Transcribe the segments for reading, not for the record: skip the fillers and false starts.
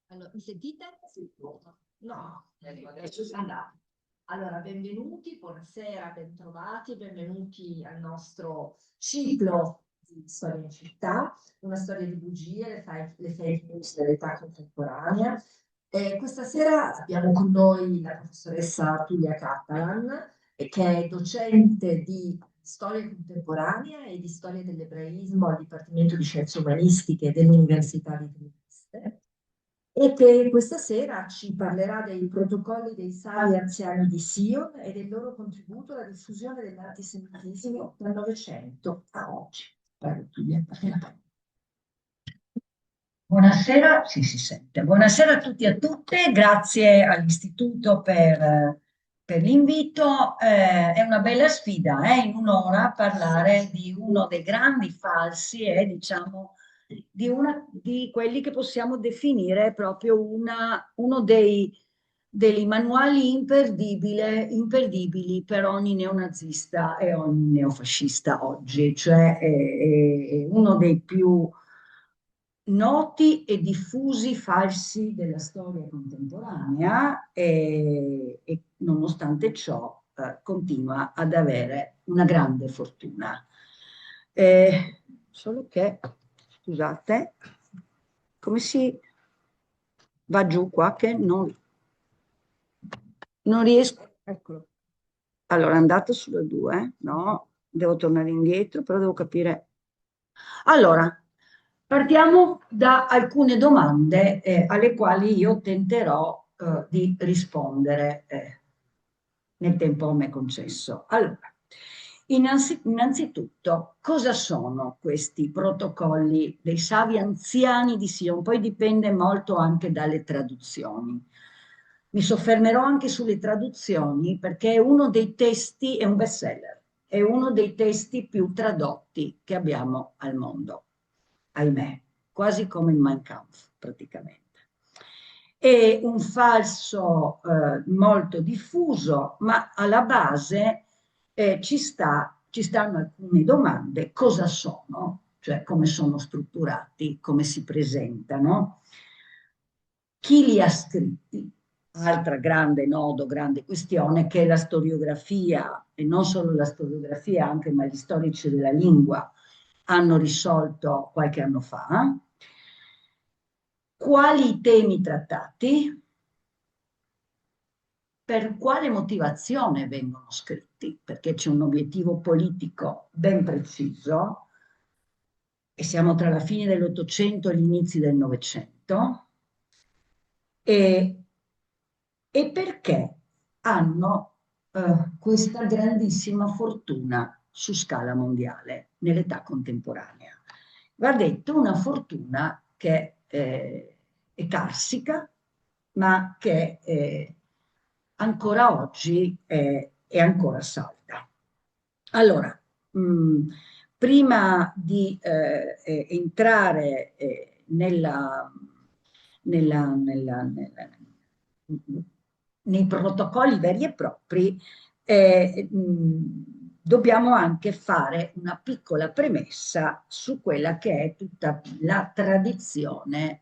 Allora, mi sentite? No, adesso sta andando. Allora, benvenuti, buonasera, bentrovati, benvenuti al nostro ciclo di storia in città, una storia di bugie, le fake news dell'età contemporanea. Questa sera abbiamo con noi la professoressa Tulia Catalan, che è docente di storia contemporanea e di storia dell'ebraismo al Dipartimento di Scienze Umanistiche dell'Università di Trieste e che questa sera ci parlerà dei protocolli dei savi anziani di Sion e del loro contributo alla diffusione dell'antisemitismo dal Novecento a oggi. Prego, Giulia. Buonasera, sì, si sente. Buonasera a tutti e a tutte, grazie all'Istituto per l'invito. È una bella sfida, in un'ora parlare di uno dei grandi falsi e diciamo di quelli che possiamo definire proprio uno dei manuali imperdibili per ogni neonazista e ogni neofascista oggi, cioè è uno dei più noti e diffusi falsi della storia contemporanea e nonostante ciò continua ad avere una grande fortuna. Solo che, scusate, come si va giù qua che non riesco. Eccolo. Allora, è andato sulle 2, no? Devo tornare indietro, però devo capire. Allora, partiamo da alcune domande alle quali io tenterò di rispondere nel tempo a me concesso. Allora, innanzitutto, cosa sono questi protocolli dei savi anziani di Sion? Poi dipende molto anche dalle traduzioni. Mi soffermerò anche sulle traduzioni perché è uno dei testi, è un bestseller, è uno dei testi più tradotti che abbiamo al mondo, ahimè, quasi come il Mein Kampf praticamente. È un falso molto diffuso, ma alla base ci stanno alcune domande: cosa sono, cioè come sono strutturati, come si presentano, chi li ha scritti, altra grande nodo, grande questione, che è la storiografia, e non solo la storiografia, anche ma gli storici della lingua hanno risolto qualche anno fa. Quali i temi trattati? Per quale motivazione vengono scritti? Perché c'è un obiettivo politico ben preciso e siamo tra la fine dell'Ottocento e gli inizi del Novecento. E perché hanno questa grandissima fortuna su scala mondiale nell'età contemporanea. Va detto, una fortuna che è carsica, ma che ancora oggi è ancora salda. Allora, prima di entrare nella, nella, nella, nei protocolli veri e propri, dobbiamo anche fare una piccola premessa su quella che è tutta la tradizione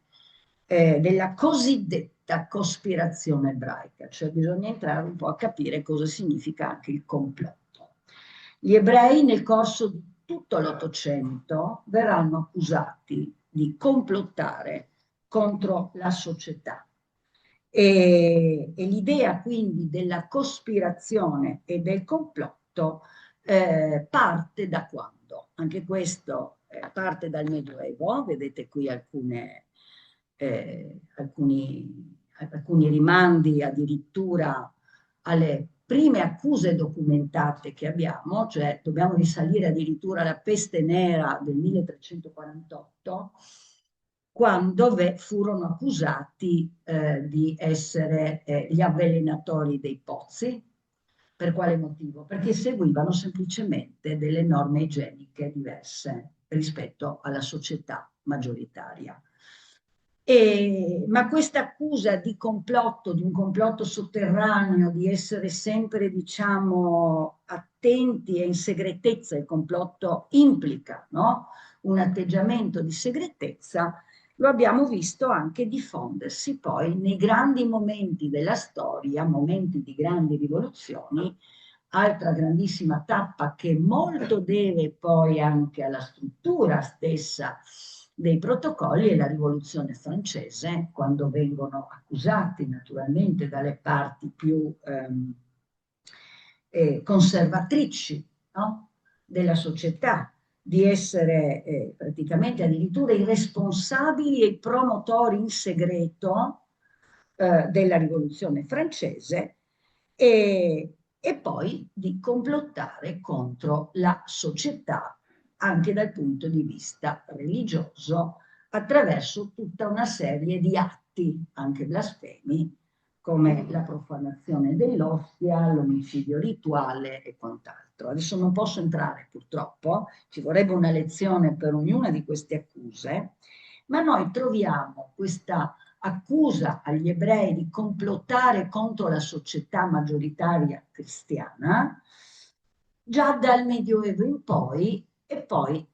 della cosiddetta cospirazione ebraica, cioè bisogna entrare un po' a capire cosa significa anche il complotto. Gli ebrei nel corso di tutto l'Ottocento verranno accusati di complottare contro la società. E l'idea quindi della cospirazione e del complotto parte da quando? Anche questo parte dal Medioevo, vedete qui alcuni rimandi addirittura alle prime accuse documentate che abbiamo, cioè dobbiamo risalire addirittura alla peste nera del 1348, quando furono accusati di essere gli avvelenatori dei pozzi. Per quale motivo? Perché seguivano semplicemente delle norme igieniche diverse rispetto alla società maggioritaria. Ma questa accusa di complotto, di un complotto sotterraneo, di essere sempre, diciamo, attenti e in segretezza, il complotto implica, no? Un atteggiamento di segretezza, lo abbiamo visto anche diffondersi poi nei grandi momenti della storia, momenti di grandi rivoluzioni, altra grandissima tappa che molto deve poi anche alla struttura stessa dei protocolli è la rivoluzione francese, quando vengono accusati naturalmente dalle parti più conservatrici, no? Della società di essere praticamente addirittura i responsabili e i promotori in segreto della rivoluzione francese e poi di complottare contro la società anche dal punto di vista religioso attraverso tutta una serie di atti, anche blasfemi, come la profanazione dell'ostia, l'omicidio rituale e quant'altro. Adesso non posso entrare purtroppo, ci vorrebbe una lezione per ognuna di queste accuse, ma noi troviamo questa accusa agli ebrei di complottare contro la società maggioritaria cristiana già dal Medioevo in poi e poi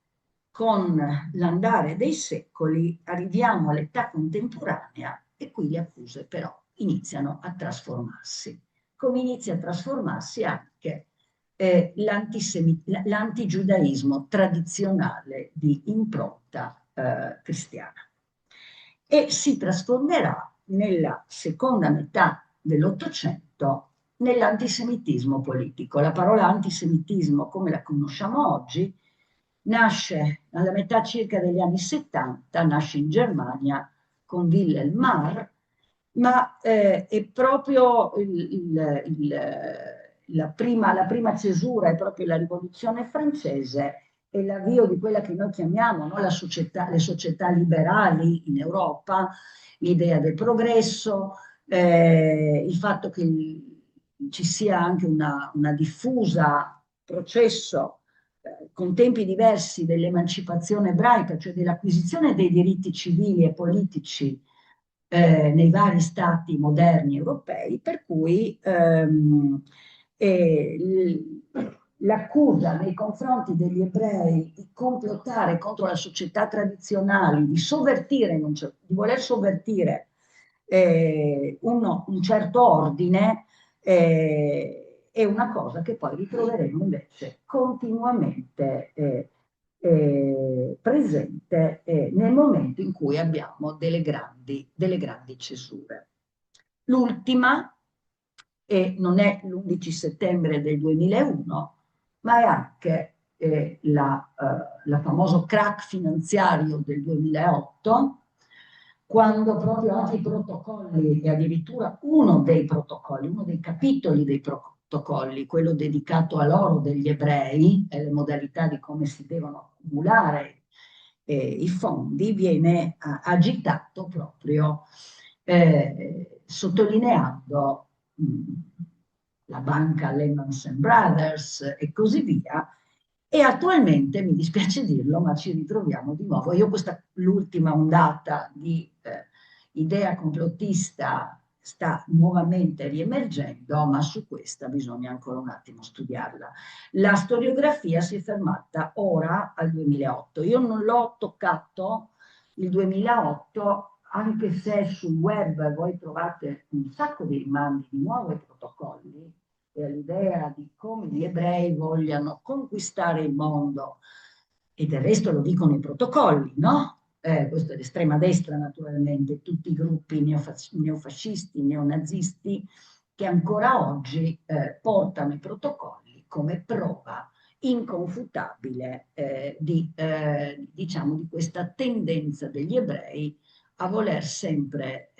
con l'andare dei secoli arriviamo all'età contemporanea e qui le accuse però iniziano a trasformarsi. Come inizia a trasformarsi anche l'antigiudaismo tradizionale di impronta cristiana. E si trasformerà nella seconda metà dell'Ottocento nell'antisemitismo politico. La parola antisemitismo, come la conosciamo oggi, nasce alla metà circa degli anni 70, nasce in Germania con Wilhelm Marr, ma è proprio la prima cesura è proprio la rivoluzione francese e l'avvio di quella che noi chiamiamo, no, le società liberali in Europa, l'idea del progresso, il fatto che ci sia anche una diffusa processo con tempi diversi dell'emancipazione ebraica, cioè dell'acquisizione dei diritti civili e politici nei vari stati moderni europei, per cui l'accusa nei confronti degli ebrei di complottare contro la società tradizionale, di sovvertire, di voler sovvertire un certo ordine, è una cosa che poi ritroveremo invece continuamente presente nel momento in cui abbiamo delle grandi cesure. L'ultima, e non è l'11 settembre del 2001, ma è anche la famoso crack finanziario del 2008, quando proprio anche i protocolli, e addirittura uno dei protocolli, uno dei capitoli dei protocolli, quello dedicato all'oro degli ebrei e le modalità di come si devono accumulare i fondi, viene agitato proprio sottolineando la banca Lehman Brothers e così via. E attualmente, mi dispiace dirlo, ma ci ritroviamo di nuovo. Io l'ultima ondata di idea complottista sta nuovamente riemergendo, ma su questa bisogna ancora un attimo studiarla. La storiografia si è fermata ora al 2008. Io non l'ho toccato il 2008, anche se sul web voi trovate un sacco di rimandi di nuovi protocolli e all'idea di come gli ebrei vogliano conquistare il mondo, e del resto lo dicono i protocolli, no? Questo è l'estrema destra naturalmente, tutti i gruppi neofascisti, neonazisti che ancora oggi portano i protocolli come prova inconfutabile diciamo, di questa tendenza degli ebrei a voler sempre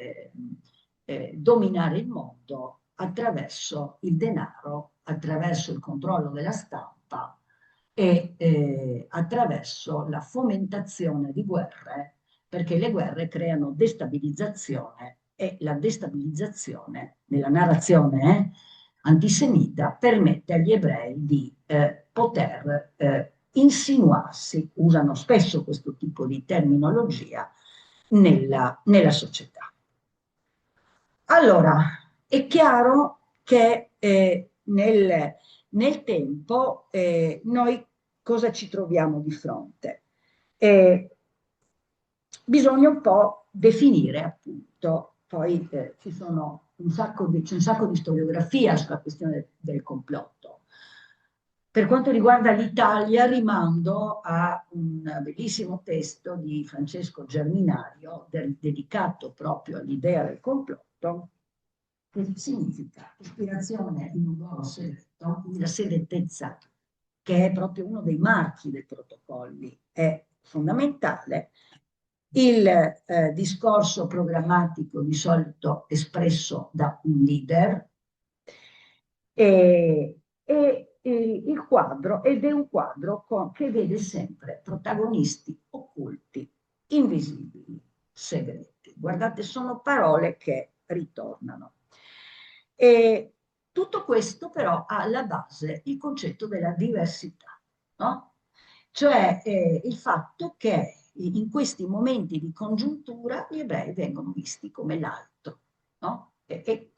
dominare il mondo attraverso il denaro, attraverso il controllo della stampa e attraverso la fomentazione di guerre, perché le guerre creano destabilizzazione e la destabilizzazione nella narrazione antisemita permette agli ebrei di poter insinuarsi, usano spesso questo tipo di terminologia, nella società. Allora, è chiaro che nel tempo noi cosa ci troviamo di fronte? Eh, Bisogna un po' definire, appunto, poi c'è un sacco di storiografia sulla questione del complotto. Per quanto riguarda l'Italia, rimando a un bellissimo testo di Francesco Germinario dedicato proprio all'idea del complotto, che significa ispirazione in un luogo segreto, quindi la segretezza, che è proprio uno dei marchi dei protocolli, è fondamentale. Il discorso programmatico di solito espresso da un leader il quadro, ed è un quadro che vede sempre protagonisti occulti, invisibili, segreti. Guardate, sono parole che ritornano. E tutto questo però ha alla base il concetto della diversità, no? Cioè il fatto che in questi momenti di congiuntura gli ebrei vengono visti come l'altro, no? E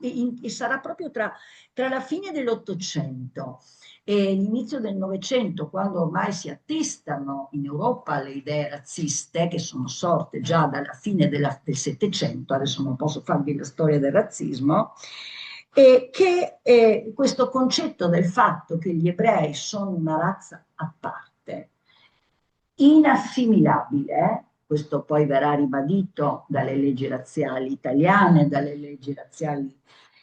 sarà proprio tra la fine dell'Ottocento e l'inizio del Novecento, quando ormai si attestano in Europa le idee razziste, che sono sorte già dalla fine del Settecento, adesso non posso farvi la storia del razzismo, e che questo concetto del fatto che gli ebrei sono una razza a parte, inassimilabile, questo poi verrà ribadito dalle leggi razziali italiane, dalle leggi razziali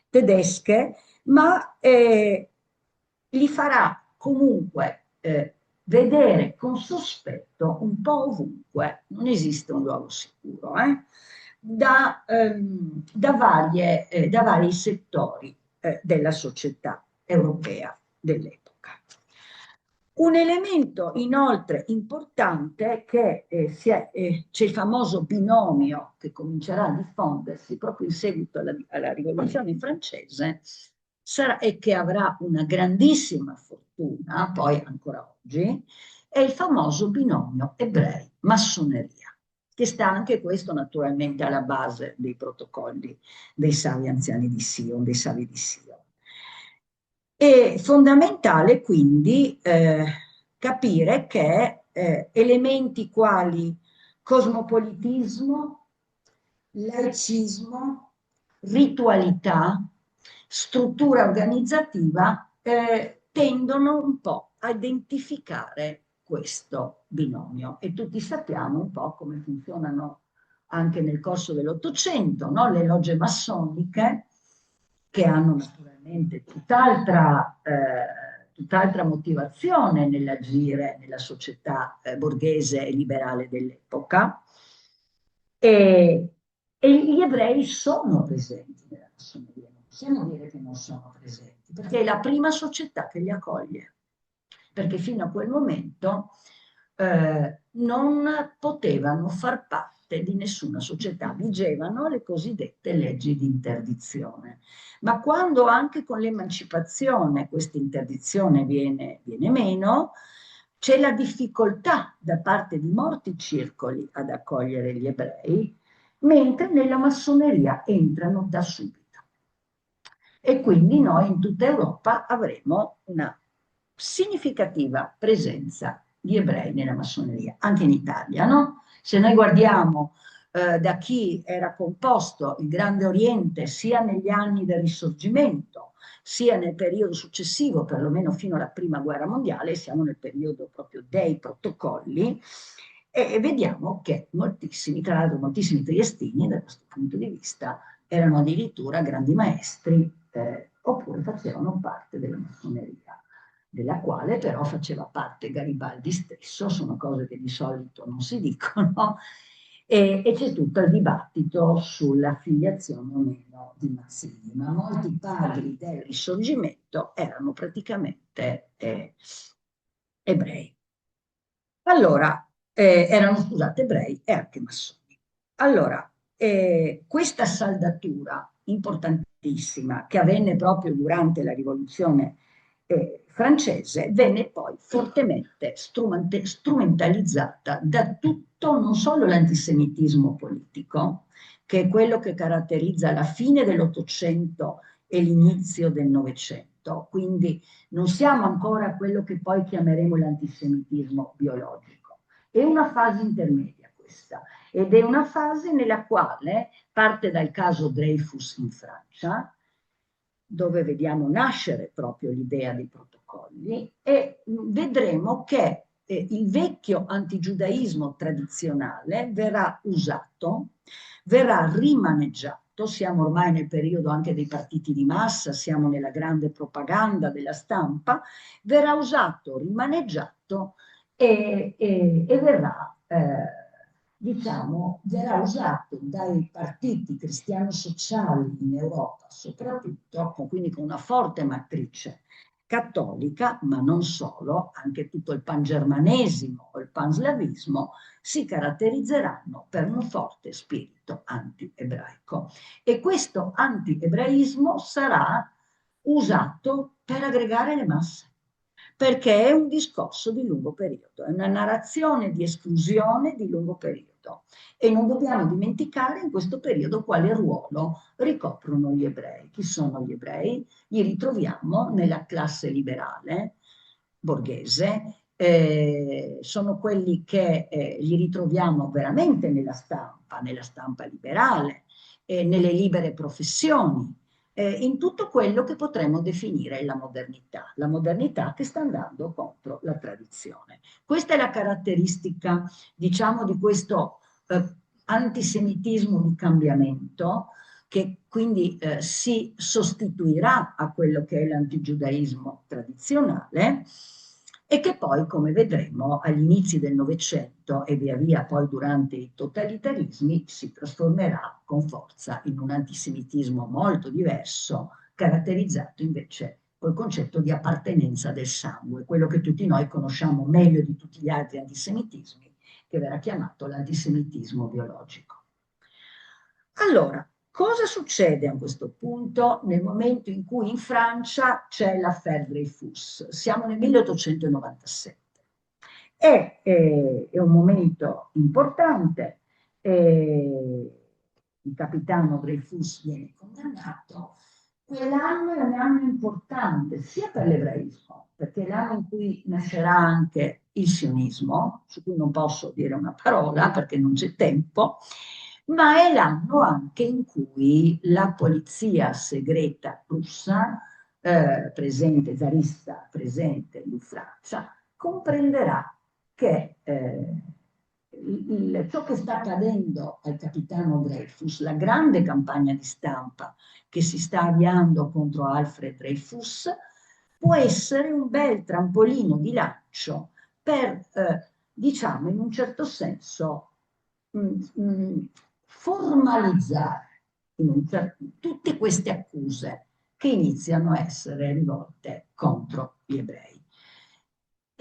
tedesche, ma li farà comunque vedere con sospetto un po' ovunque, non esiste un luogo sicuro, da vari settori della società europea dell'epoca. Un elemento inoltre importante è che c'è il famoso binomio che comincerà a diffondersi proprio in seguito alla rivoluzione francese e che avrà una grandissima fortuna, poi ancora oggi, è il famoso binomio ebrei-massoneria, che sta anche questo naturalmente alla base dei protocolli dei savi anziani di Sion, dei savi di Sion. È fondamentale quindi capire che elementi quali cosmopolitismo, laicismo, ritualità, struttura organizzativa tendono un po' a identificare questo binomio e tutti sappiamo un po' come funzionano anche nel corso dell'Ottocento, no? Le logge massoniche che hanno naturalmente tutt'altra motivazione nell'agire nella società borghese e liberale dell'epoca. E gli ebrei sono presenti nella massoneria, non possiamo dire che non sono presenti, perché è la prima società che li accoglie, perché fino a quel momento non potevano far parte di nessuna società, vigevano le cosiddette leggi di interdizione. Ma quando anche con l'emancipazione questa interdizione viene meno, c'è la difficoltà da parte di molti circoli ad accogliere gli ebrei, mentre nella massoneria entrano da subito. E quindi noi in tutta Europa avremo una significativa presenza di ebrei nella massoneria, anche in Italia, no? Se noi guardiamo da chi era composto il Grande Oriente sia negli anni del Risorgimento, sia nel periodo successivo, perlomeno fino alla Prima Guerra Mondiale, siamo nel periodo proprio dei protocolli, e vediamo che moltissimi, tra l'altro moltissimi triestini da questo punto di vista, erano addirittura grandi maestri oppure facevano parte della massoneria, della quale però faceva parte Garibaldi stesso, sono cose che di solito non si dicono, e c'è tutto il dibattito sulla filiazione o meno di Mazzini, ma molti padri del Risorgimento erano praticamente ebrei. Allora, erano, scusate, ebrei e anche massoni. Allora, questa saldatura importantissima che avvenne proprio durante la rivoluzione francese venne poi fortemente strumentalizzata da tutto, non solo l'antisemitismo politico, che è quello che caratterizza la fine dell'Ottocento e l'inizio del Novecento, quindi non siamo ancora a quello che poi chiameremo l'antisemitismo biologico. È una fase intermedia questa, ed è una fase nella quale parte dal caso Dreyfus in Francia, dove vediamo nascere proprio l'idea dei protocolli, e vedremo che il vecchio antigiudaismo tradizionale verrà usato, verrà rimaneggiato. Siamo ormai nel periodo anche dei partiti di massa, siamo nella grande propaganda della stampa, verrà usato, rimaneggiato e verrà, diciamo, verrà usato dai partiti cristiano-sociali in Europa, soprattutto, quindi con una forte matrice cattolica, ma non solo, anche tutto il pangermanesimo o il panslavismo si caratterizzeranno per un forte spirito anti-ebraico. E questo anti-ebraismo sarà usato per aggregare le masse, perché è un discorso di lungo periodo, è una narrazione di esclusione di lungo periodo. E non dobbiamo dimenticare in questo periodo quale ruolo ricoprono gli ebrei. Chi sono gli ebrei? Li ritroviamo nella classe liberale borghese, sono quelli che li ritroviamo veramente nella stampa liberale, nelle libere professioni, in tutto quello che potremmo definire la modernità che sta andando contro la tradizione. Questa è la caratteristica, diciamo, di questo antisemitismo di cambiamento, che quindi si sostituirà a quello che è l'antigiudaismo tradizionale e che poi, come vedremo, agli inizi del Novecento e via via poi durante i totalitarismi si trasformerà con forza in un antisemitismo molto diverso, caratterizzato invece col concetto di appartenenza del sangue, quello che tutti noi conosciamo meglio di tutti gli altri antisemitismi, che verrà chiamato l'antisemitismo biologico. Allora, cosa succede a questo punto nel momento in cui in Francia c'è l'affaire Dreyfus? Siamo nel 1897. È un momento importante, il capitano Dreyfus viene condannato. Quell'anno è un anno importante sia per l'ebraismo, perché è l'anno in cui nascerà anche il sionismo, su cui non posso dire una parola perché non c'è tempo, ma è l'anno anche in cui la polizia segreta russa, presente, zarista, presente in Francia, comprenderà che ciò che sta accadendo al capitano Dreyfus, la grande campagna di stampa che si sta avviando contro Alfred Dreyfus, può essere un bel trampolino di lancio per, diciamo, in un certo senso, formalizzare tutte queste accuse che iniziano a essere rivolte contro gli ebrei.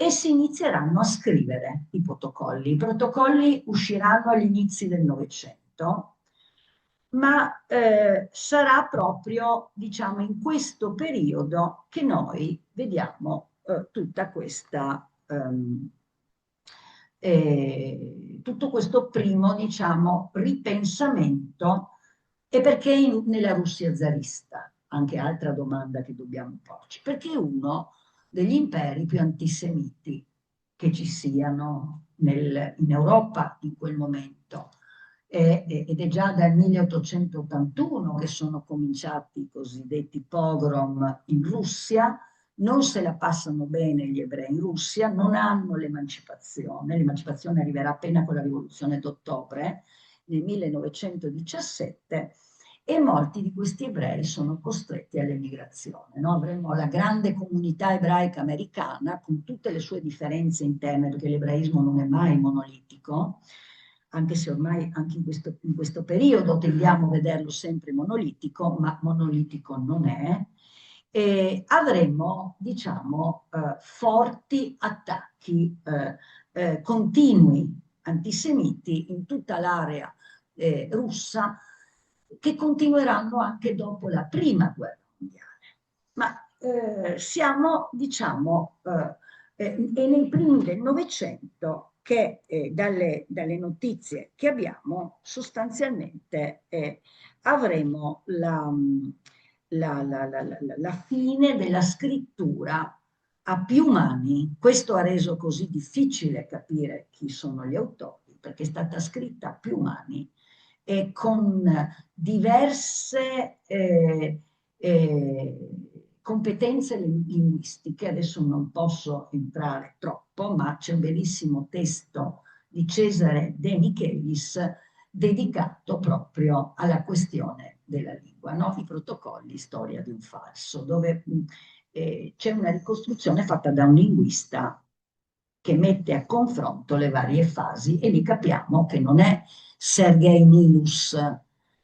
E si inizieranno a scrivere i protocolli. I protocolli usciranno agli inizi del Novecento, ma sarà proprio, diciamo, in questo periodo che noi vediamo tutta questa, tutto questo primo, diciamo, ripensamento, e perché nella Russia zarista? Anche altra domanda che dobbiamo porci. Perché uno degli imperi più antisemiti che ci siano in Europa in quel momento. Ed è già dal 1881 che sono cominciati i cosiddetti pogrom in Russia, non se la passano bene gli ebrei in Russia, non hanno l'emancipazione arriverà appena con la rivoluzione d'ottobre nel 1917, e molti di questi ebrei sono costretti all'emigrazione. No? Avremo la grande comunità ebraica americana con tutte le sue differenze interne, perché l'ebraismo non è mai monolitico, anche se ormai anche in questo periodo tendiamo a vederlo sempre monolitico, ma monolitico non è. E avremo, diciamo, forti attacchi continui antisemiti in tutta l'area russa, che continueranno anche dopo la prima guerra mondiale. Ma siamo, diciamo, è nei primi del Novecento che dalle notizie che abbiamo sostanzialmente avremo la fine della scrittura a più mani. Questo ha reso così difficile capire chi sono gli autori, perché è stata scritta a più mani e con diverse competenze linguistiche. Adesso non posso entrare troppo, ma c'è un bellissimo testo di Cesare De Michelis dedicato proprio alla questione della lingua, no? I protocolli, storia di un falso, dove c'è una ricostruzione fatta da un linguista che mette a confronto le varie fasi e lì capiamo che non è Sergei Nilus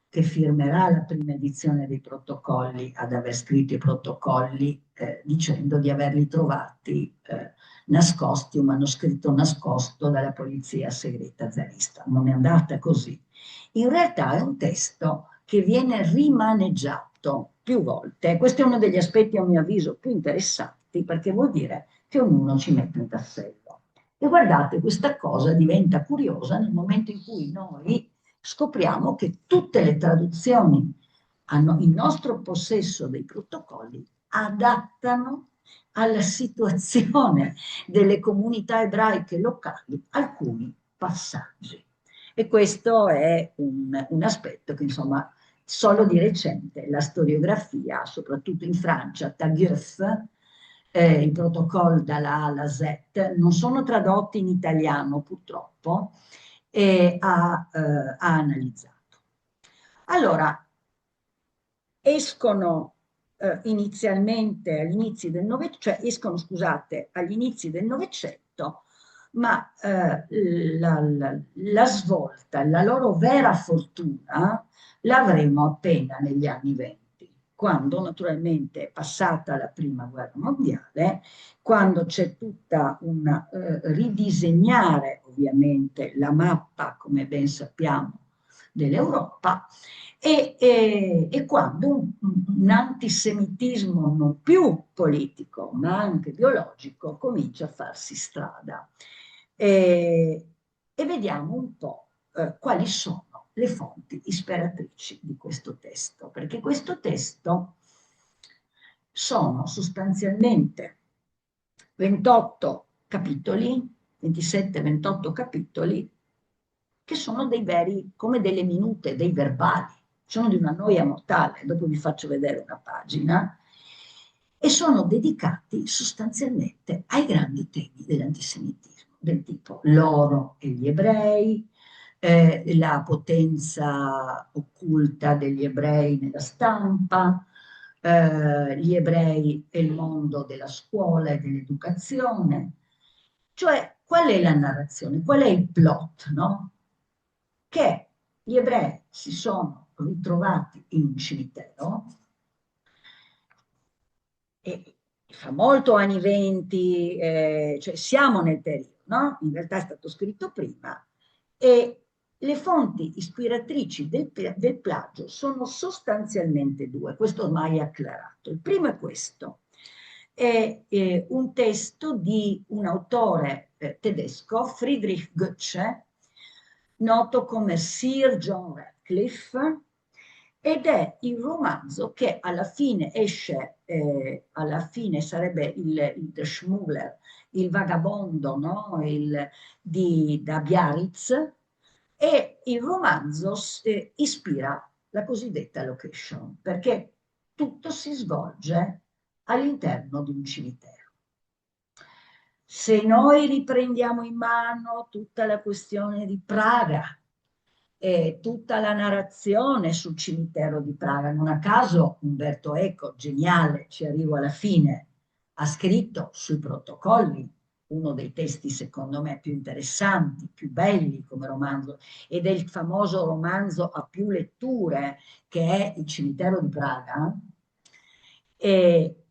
che firmerà la prima edizione dei protocolli ad aver scritto i protocolli dicendo di averli trovati nascosti, un manoscritto nascosto dalla polizia segreta zarista. Non è andata così. In realtà è un testo che viene rimaneggiato più volte. Questo è uno degli aspetti, a mio avviso, più interessanti, perché vuol dire che ognuno ci mette un tassello. E guardate, questa cosa diventa curiosa nel momento in cui noi scopriamo che tutte le traduzioni hanno in nostro possesso dei protocolli adattano alla situazione delle comunità ebraiche locali alcuni passaggi. E questo è un aspetto che, insomma, solo di recente la storiografia, soprattutto in Francia, Taguieff, i protocolli dalla A alla Z, non sono tradotti in italiano purtroppo, e ha analizzato. Allora, escono inizialmente agli inizi del Novecento, cioè escono, scusate, agli inizi del Novecento, ma la svolta, la loro vera fortuna l'avremo appena negli anni '20, quando naturalmente è passata la prima guerra mondiale, quando c'è tutta una ridisegnare ovviamente la mappa, come ben sappiamo, dell'Europa e quando un antisemitismo non più politico ma anche biologico comincia a farsi strada. E vediamo un po' quali sono le fonti ispiratrici di questo testo, perché questo testo sono sostanzialmente 28 capitoli, 27-28 capitoli, che sono dei veri, come delle minute, dei verbali, sono di una noia mortale, dopo vi faccio vedere una pagina, e sono dedicati sostanzialmente ai grandi temi dell'antisemitismo, del tipo l'oro e gli ebrei, la potenza occulta degli ebrei nella stampa, gli ebrei e il mondo della scuola e dell'educazione. Cioè, qual è la narrazione? Qual è il plot, no? Che gli ebrei si sono ritrovati in un cimitero e fa molto anni '20, cioè siamo nel periodo, no? In realtà è stato scritto prima e le fonti ispiratrici del plagio sono sostanzialmente due, questo ormai è acclarato. Il primo è questo, è un testo di un autore tedesco, Friedrich Goetze, noto come Sir John Radcliffe, ed è il romanzo che alla fine esce, alla fine sarebbe il Der Schmuggler, il vagabondo, no? Da Biarritz, e il romanzo ispira la cosiddetta location, perché tutto si svolge all'interno di un cimitero. Se noi riprendiamo in mano tutta la questione di Praga e tutta la narrazione sul cimitero di Praga, non a caso Umberto Eco, geniale, ci arrivo alla fine, ha scritto sui protocolli uno dei testi secondo me più interessanti, più belli come romanzo, ed è il famoso romanzo a più letture che è Il cimitero di Praga. E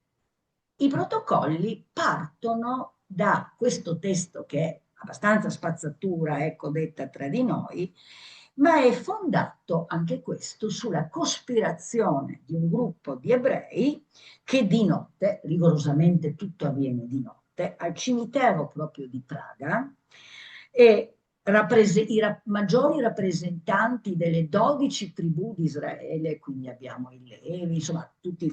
i protocolli partono da questo testo che è abbastanza spazzatura, ecco, detta tra di noi, ma è fondato anche questo sulla cospirazione di un gruppo di ebrei che di notte, rigorosamente tutto avviene di notte, al cimitero proprio di Praga, e maggiori rappresentanti delle 12 tribù di Israele, quindi abbiamo i Levi, insomma, tutti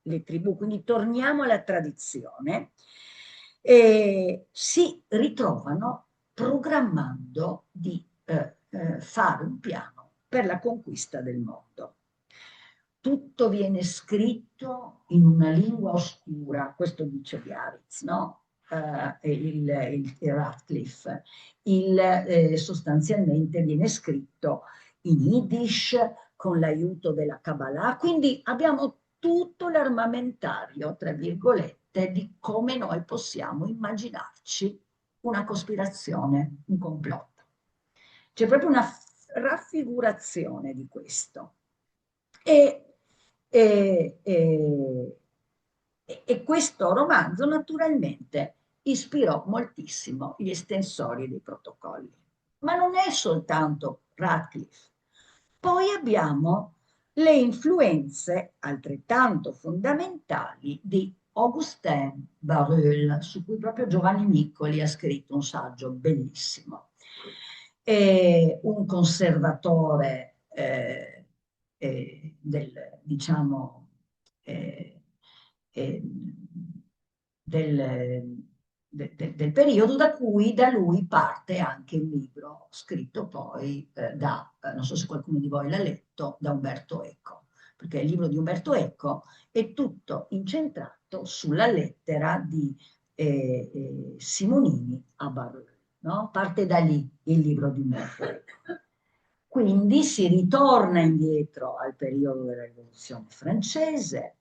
le tribù, quindi torniamo alla tradizione, e si ritrovano programmando di fare un piano per la conquista del mondo. Tutto viene scritto in una lingua oscura, questo dice Biarritz, no? Il Radcliffe. Sostanzialmente viene scritto in Yiddish con l'aiuto della Kabbalah, quindi abbiamo tutto l'armamentario, tra virgolette, di come noi possiamo immaginarci una cospirazione, un complotto. C'è proprio una raffigurazione di questo. E, e, e, e questo romanzo naturalmente ispirò moltissimo gli estensori dei protocolli. Ma non è soltanto Radcliffe. Poi abbiamo le influenze altrettanto fondamentali di Augustin Barruel, su cui proprio Giovanni Niccoli ha scritto un saggio bellissimo. È un conservatore diciamo, eh, eh, del, del periodo da lui parte anche un libro scritto poi non so se qualcuno di voi l'ha letto, da Umberto Eco, perché il libro di Umberto Eco è tutto incentrato sulla lettera di Simonini a Barruel, no? Parte da lì il libro di Umberto Eco. Quindi si ritorna indietro al periodo della Rivoluzione francese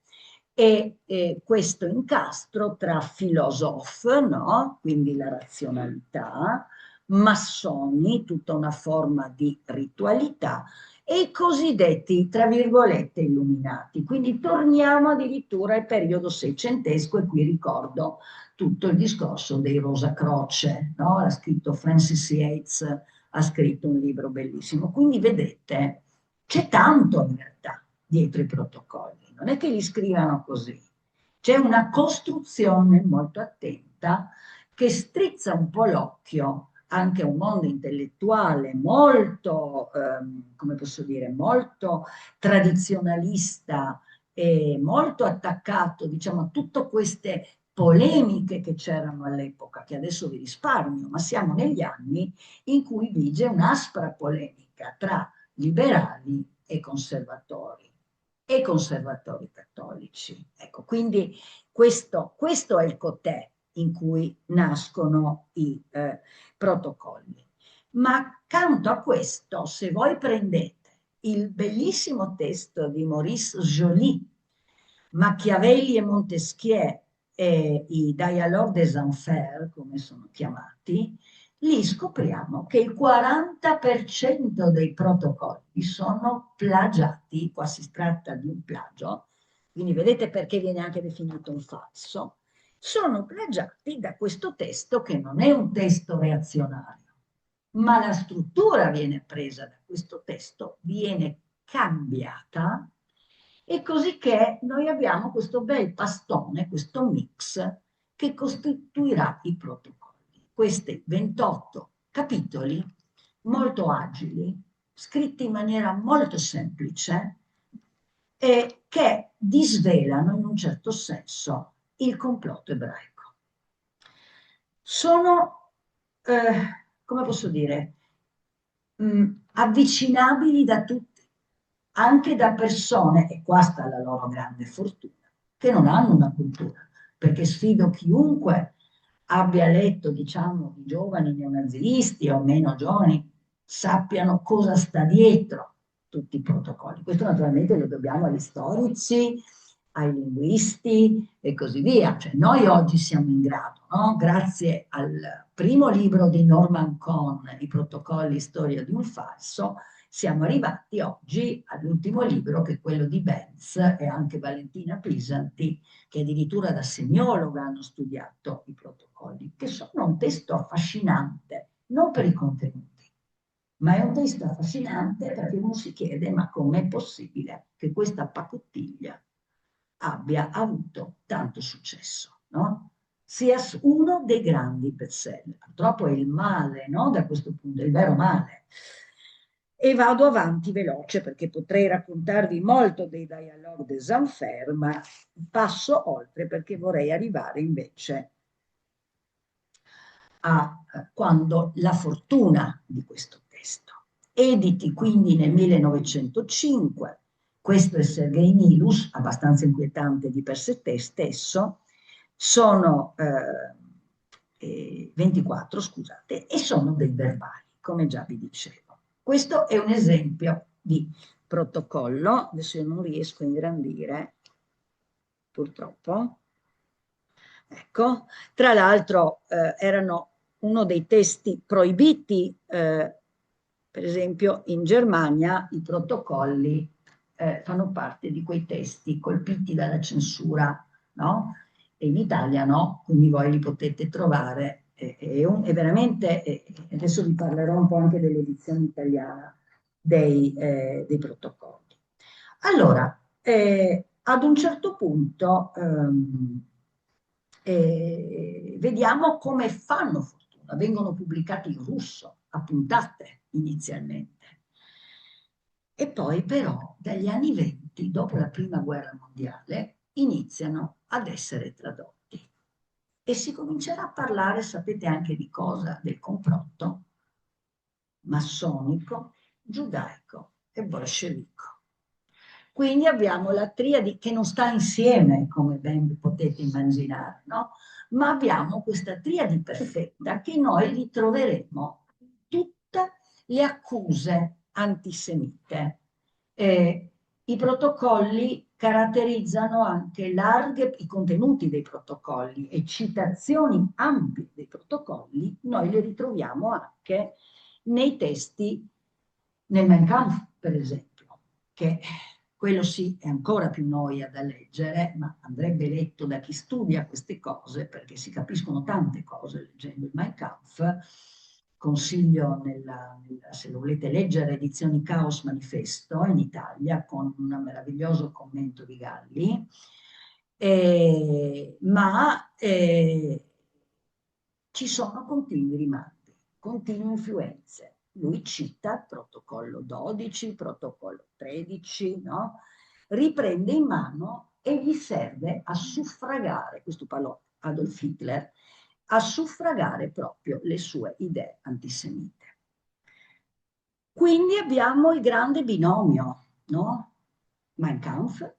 e questo incastro tra filosofi, no? Quindi la razionalità, massoni, tutta una forma di ritualità, e i cosiddetti, tra virgolette, illuminati. Quindi torniamo addirittura al periodo seicentesco e qui ricordo tutto il discorso dei Rosa Croce, no? L'ha scritto Francis Yates, ha scritto un libro bellissimo. Quindi vedete, c'è tanto in realtà dietro i protocolli, non è che li scrivano così, c'è una costruzione molto attenta che strizza un po' l'occhio anche a un mondo intellettuale molto, come posso dire, molto tradizionalista e molto attaccato, diciamo, a tutte queste polemiche che c'erano all'epoca, che adesso vi risparmio, ma siamo negli anni in cui vige un'aspra polemica tra liberali e conservatori cattolici. Ecco, quindi questo è il cotè in cui nascono i protocolli. Ma accanto a questo, se voi prendete il bellissimo testo di Maurice Joly, Machiavelli e Montesquieu, i Dialogues des Enfers, come sono chiamati, lì scopriamo che il 40% dei protocolli sono plagiati, qua si tratta di un plagio, quindi vedete perché viene anche definito un falso, sono plagiati da questo testo che non è un testo reazionario, ma la struttura viene presa da questo testo, viene cambiata e così che noi abbiamo questo bel pastone, questo mix che costituirà i protocolli. Questi 28 capitoli molto agili, scritti in maniera molto semplice e che disvelano in un certo senso il complotto ebraico. Sono, come posso dire, avvicinabili da tutti, anche da persone, e qua sta la loro grande fortuna, che non hanno una cultura, perché sfido chiunque abbia letto, diciamo, i giovani neonazisti o meno giovani, sappiano cosa sta dietro tutti i protocolli. Questo naturalmente lo dobbiamo agli storici, ai linguisti e così via. Cioè, noi oggi siamo in grado, no? Grazie al primo libro di Norman Cohn, I protocolli, storia di un falso, siamo arrivati oggi all'ultimo libro che è quello di Benz e anche Valentina Pisanti, che addirittura da semiologa hanno studiato i protocolli, che sono un testo affascinante, non per i contenuti, Ma è un testo affascinante perché uno si chiede ma com'è possibile che questa pacottiglia abbia avuto tanto successo, no? Sia uno dei grandi bestseller. Purtroppo è il male, no? Da questo punto, è il vero male. E vado avanti veloce perché potrei raccontarvi molto dei Dialogue de Zanfer, ma passo oltre perché vorrei arrivare invece a quando la fortuna di questo testo. Editi quindi nel 1905, questo è Sergei Nilus, abbastanza inquietante di per sé stesso, sono 24, scusate, e sono dei verbali, come già vi dicevo. Questo è un esempio di protocollo, adesso io non riesco a ingrandire, purtroppo. Ecco, tra l'altro erano uno dei testi proibiti, per esempio in Germania i protocolli fanno parte di quei testi colpiti dalla censura, no? E in Italia no, quindi voi li potete trovare. È veramente, adesso vi parlerò un po' anche dell'edizione italiana dei protocolli. Allora, ad un certo punto vediamo come fanno fortuna. Vengono pubblicati in russo, a puntate inizialmente. E poi però dagli anni 20, dopo la prima guerra mondiale, iniziano ad essere tradotti. E si comincerà a parlare, sapete anche di cosa? Del complotto massonico, giudaico e bolscevico. Quindi abbiamo la triade che non sta insieme, come ben potete immaginare, no? Ma abbiamo questa triade perfetta che noi ritroveremo in tutte le accuse antisemite. I protocolli caratterizzano anche larghe, i contenuti dei protocolli e citazioni ampie dei protocolli, noi le ritroviamo anche nei testi, nel Mein Kampf, per esempio, che quello sì è ancora più noia da leggere, ma andrebbe letto da chi studia queste cose, perché si capiscono tante cose leggendo il Mein Kampf. Consiglio, se lo volete leggere, edizioni Caos Manifesto in Italia, con un meraviglioso commento di Galli, ma ci sono continui rimandi, continue influenze. Lui cita il protocollo 12, il protocollo 13, no? Riprende in mano e gli serve a suffragare, questo parlò Adolf Hitler, a suffragare proprio le sue idee antisemite. Quindi abbiamo il grande binomio, no? Mein Kampf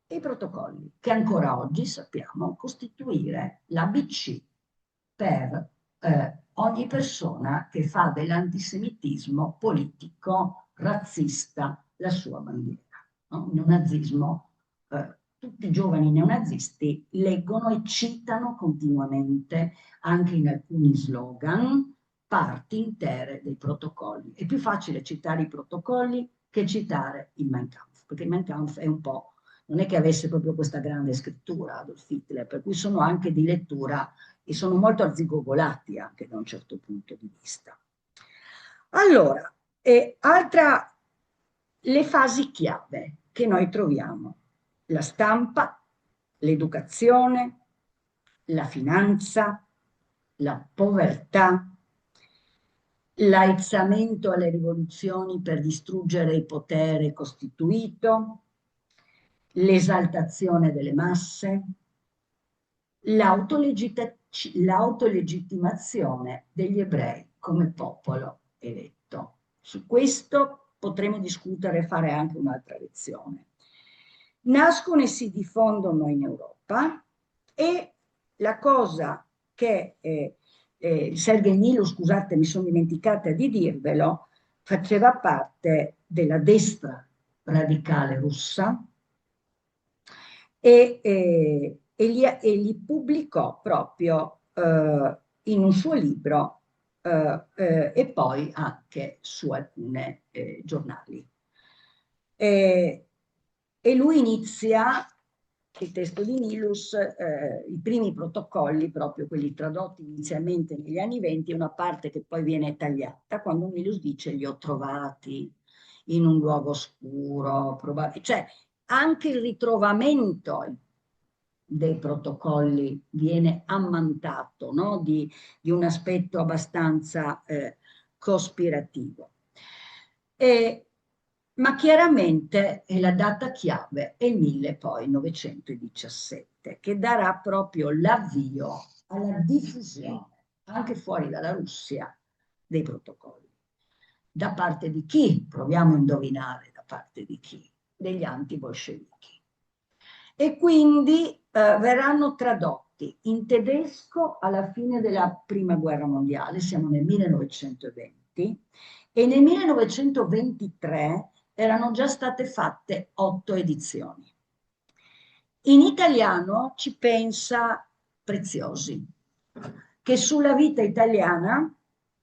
e i protocolli, che ancora oggi sappiamo costituire l'ABC per ogni persona che fa dell'antisemitismo politico, razzista, la sua bandiera. No? Il neonazismo, tutti i giovani neonazisti leggono e citano continuamente, anche in alcuni slogan, parti intere dei protocolli. È più facile citare i protocolli che citare il Mein Kampf, perché il Mein Kampf è un po', non è che avesse proprio questa grande scrittura Adolf Hitler, per cui sono anche di lettura e sono molto arzigogolati anche da un certo punto di vista. Allora, le fasi chiave che noi troviamo: la stampa, l'educazione, la finanza, la povertà, l'aizzamento alle rivoluzioni per distruggere il potere costituito, l'esaltazione delle masse, l'autolegittimazione degli ebrei come popolo eletto. Su questo potremo discutere e fare anche un'altra lezione. Nascono e si diffondono in Europa e la cosa che Sergei Nilo, scusate, mi sono dimenticata di dirvelo, faceva parte della destra radicale russa e li pubblicò proprio in un suo libro e poi anche su alcuni giornali. E lui inizia il testo di Nilus, i primi protocolli, proprio quelli tradotti inizialmente negli anni '20, una parte che poi viene tagliata, quando Nilus dice li ho trovati in un luogo oscuro, cioè anche il ritrovamento dei protocolli viene ammantato, no? Di un aspetto abbastanza cospirativo. E, ma chiaramente la data chiave è il 1917, che darà proprio l'avvio alla diffusione, anche fuori dalla Russia, dei protocolli. Da parte di chi? Proviamo a indovinare da parte di chi? Degli anti-bolscevichi. E quindi verranno tradotti in tedesco alla fine della Prima Guerra Mondiale, siamo nel 1920, e nel 1923 erano già state fatte 8 edizioni. In italiano ci pensa Preziosi, che sulla vita italiana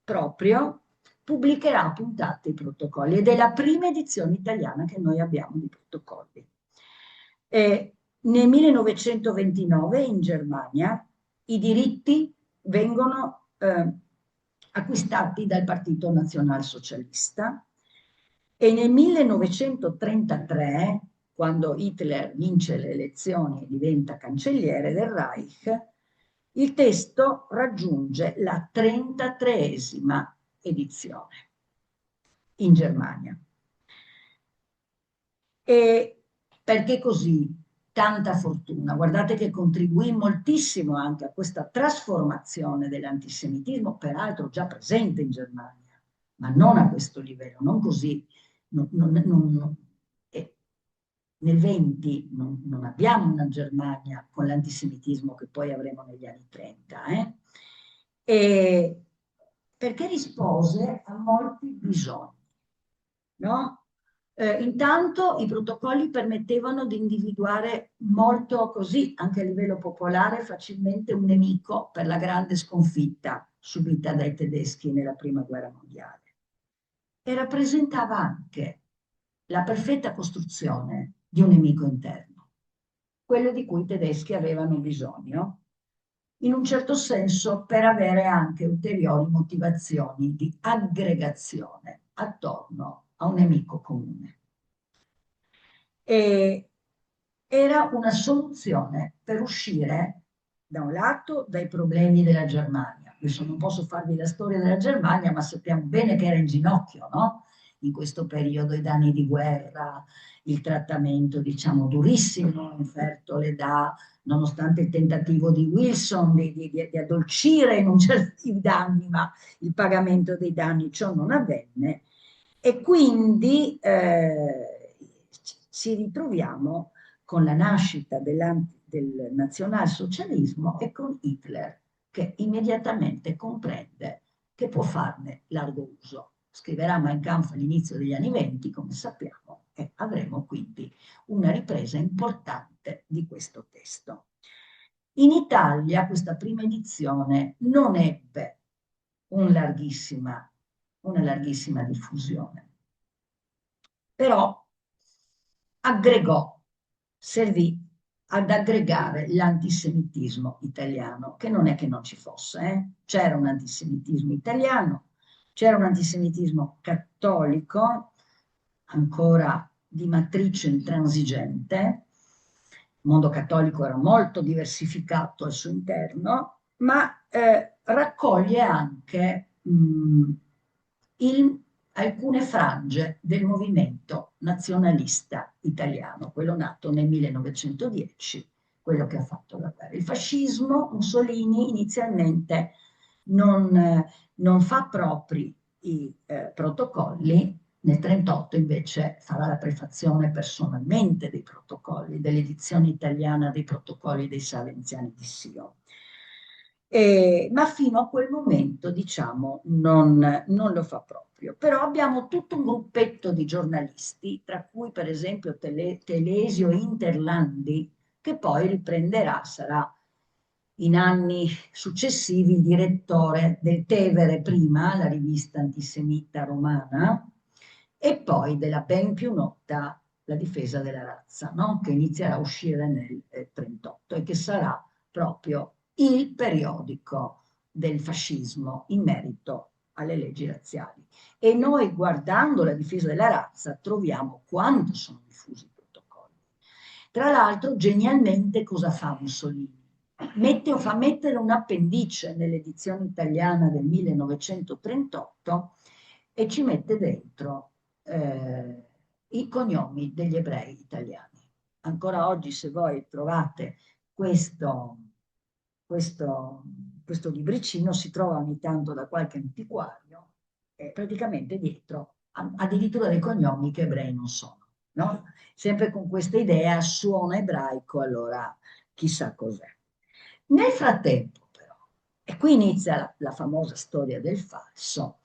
proprio pubblicherà puntate i protocolli ed è la prima edizione italiana che noi abbiamo di protocolli. Nel 1929 in Germania i diritti vengono acquistati dal Partito Nazionalsocialista e nel 1933, quando Hitler vince le elezioni e diventa cancelliere del Reich, il testo raggiunge la 33esima edizione in Germania. E perché così? Tanta fortuna. Guardate che contribuì moltissimo anche a questa trasformazione dell'antisemitismo, peraltro già presente in Germania, ma non a questo livello, non così. Nel 20 non abbiamo una Germania con l'antisemitismo che poi avremo negli anni 30, e perché rispose a molti bisogni, no? Intanto i protocolli permettevano di individuare molto così, anche a livello popolare, facilmente un nemico per la grande sconfitta subita dai tedeschi nella Prima Guerra Mondiale. E rappresentava anche la perfetta costruzione di un nemico interno, quello di cui i tedeschi avevano bisogno, in un certo senso per avere anche ulteriori motivazioni di aggregazione attorno a un nemico comune. E era una soluzione per uscire da un lato dai problemi della Germania. Adesso non posso farvi la storia della Germania, ma sappiamo bene che era in ginocchio, no? In questo periodo i danni di guerra, il trattamento, diciamo, durissimo inferto nonostante il tentativo di Wilson di addolcire in un certo i danni, ma il pagamento dei danni ciò non avvenne. E quindi ci ritroviamo con la nascita del nazionalsocialismo e con Hitler, che immediatamente comprende che può farne largo uso. Scriverà Mein Kampf all'inizio degli anni '20, come sappiamo, e avremo quindi una ripresa importante di questo testo. In Italia questa prima edizione non ebbe una larghissima diffusione, però servì ad aggregare l'antisemitismo italiano, che non è che non ci fosse, c'era un antisemitismo italiano, c'era un antisemitismo cattolico, ancora di matrice intransigente, il mondo cattolico era molto diversificato al suo interno, ma raccoglie anche alcune frange del movimento nazionalista italiano, quello nato nel 1910, quello che ha fatto la guerra. Il fascismo, Mussolini inizialmente non fa propri i protocolli, nel 1938 invece farà la prefazione personalmente dei protocolli, dell'edizione italiana dei protocolli dei Salesiani di Sion. Ma fino a quel momento, diciamo, non lo fa proprio. Però abbiamo tutto un gruppetto di giornalisti, tra cui per esempio Telesio Interlandi, che poi riprenderà, sarà in anni successivi il direttore del Tevere prima, la rivista antisemita romana, e poi della ben più nota la difesa della razza, no? Che inizierà a uscire nel 1938 e che sarà proprio il periodico del fascismo in merito alle leggi razziali. E noi, guardando la difesa della razza, troviamo quanto sono diffusi i protocolli. Tra l'altro, genialmente, cosa fa Mussolini? Fa mettere un appendice nell'edizione italiana del 1938 e ci mette dentro i cognomi degli ebrei italiani. Ancora oggi, se voi trovate questo, questo libricino, si trova ogni tanto da qualche antiquario, e praticamente dietro addirittura dei cognomi che ebrei non sono, no? Sempre con questa idea, suona ebraico, allora chissà cos'è. Nel frattempo, però, e qui inizia la famosa storia del falso,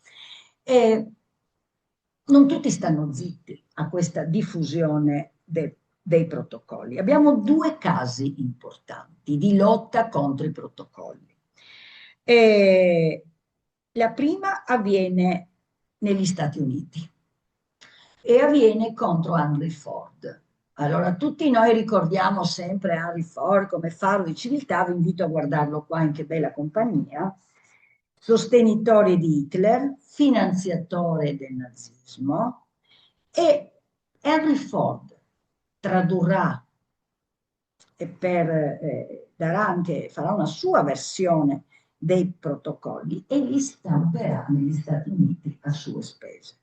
non tutti stanno zitti a questa diffusione dei protocolli. Abbiamo due casi importanti di lotta contro i protocolli. La prima avviene negli Stati Uniti e avviene contro Henry Ford. Allora, tutti noi ricordiamo sempre Henry Ford come faro di civiltà, vi invito a guardarlo qua in Che bella compagnia, sostenitore di Hitler, finanziatore del nazismo, e Henry Ford tradurrà e farà una sua versione dei protocolli e li stamperà negli Stati Uniti a sue spese.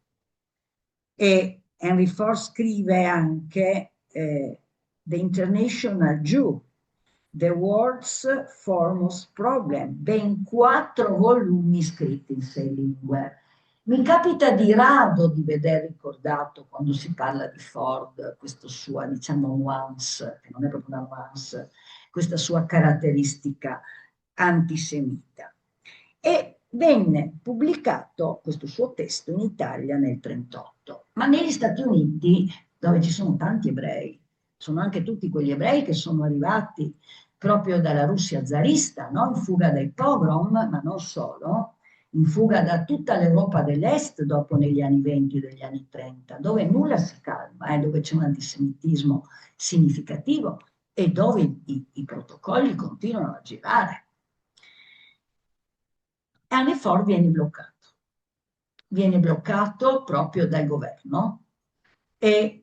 E Henry Ford scrive anche The International Jew, The World's Foremost Problem, ben 4 volumi scritti in 6 lingue. Mi capita di rado di vedere ricordato, quando si parla di Ford, questa sua, diciamo, nuance, che non è proprio una nuance, questa sua caratteristica antisemita. E venne pubblicato questo suo testo in Italia nel 1938, ma negli Stati Uniti, dove ci sono tanti ebrei, sono anche tutti quegli ebrei che sono arrivati proprio dalla Russia zarista, no? In fuga dai pogrom, ma non solo, in fuga da tutta l'Europa dell'Est dopo negli anni 20 e degli anni 30, dove nulla si calma, dove c'è un antisemitismo significativo e dove i protocolli continuano a girare. Henry Ford viene bloccato proprio dal governo e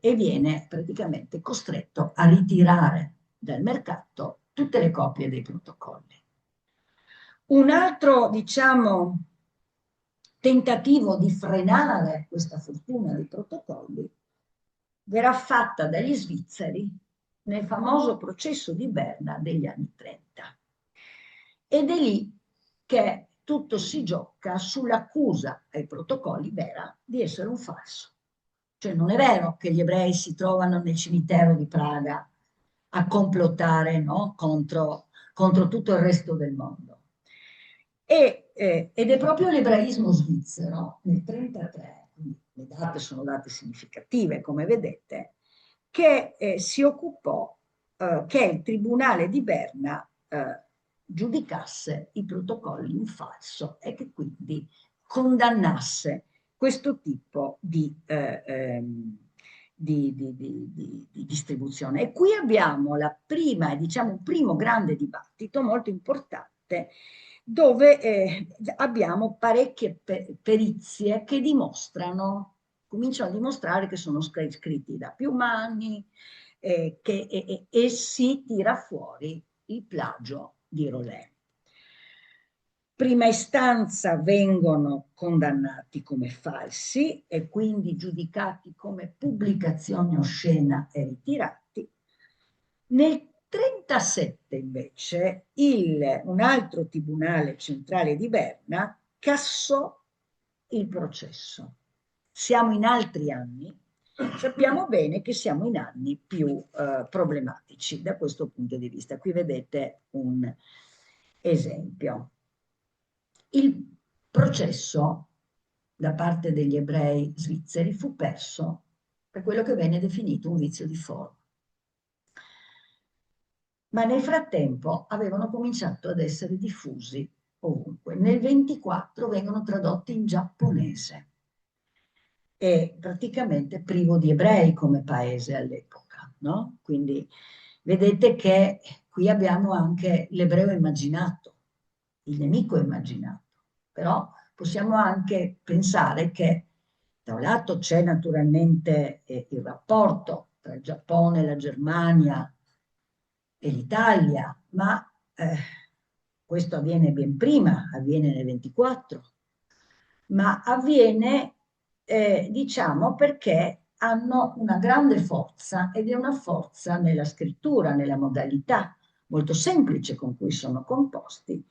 viene praticamente costretto a ritirare dal mercato tutte le copie dei protocolli. Un altro, diciamo, tentativo di frenare questa fortuna dei protocolli verrà fatta dagli svizzeri nel famoso processo di Berna degli anni 30. Ed è lì che tutto si gioca sull'accusa ai protocolli vera di essere un falso. Cioè non è vero che gli ebrei si trovano nel cimitero di Praga a complottare, no? contro tutto il resto del mondo. Ed è proprio l'ebraismo svizzero nel 1933, le date sono date significative come vedete, che si occupò che il Tribunale di Berna giudicasse i protocolli in falso e che quindi condannasse questo tipo di distribuzione. E qui abbiamo la prima, diciamo, un primo grande dibattito molto importante dove abbiamo parecchie perizie che cominciano a dimostrare che sono scritti da più mani e si tira fuori il plagio di Rolè. Prima istanza vengono condannati come falsi e quindi giudicati come pubblicazione oscena e ritirati. Nel 1937 invece un altro tribunale centrale di Berna cassò il processo. Siamo in altri anni, sappiamo bene che siamo in anni più problematici da questo punto di vista. Qui vedete un esempio. Il processo da parte degli ebrei svizzeri fu perso per quello che venne definito un vizio di forma. Ma nel frattempo avevano cominciato ad essere diffusi ovunque. Nel 1924 vengono tradotti in giapponese. e praticamente privo di ebrei come paese all'epoca, no? Quindi vedete che qui abbiamo anche l'ebreo immaginato, il nemico immaginato, però possiamo anche pensare che da un lato c'è naturalmente il rapporto tra il Giappone, la Germania e l'Italia, ma questo avviene ben prima, avviene nel 24, ma avviene, diciamo, perché hanno una grande forza ed è una forza nella scrittura, nella modalità molto semplice con cui sono composti,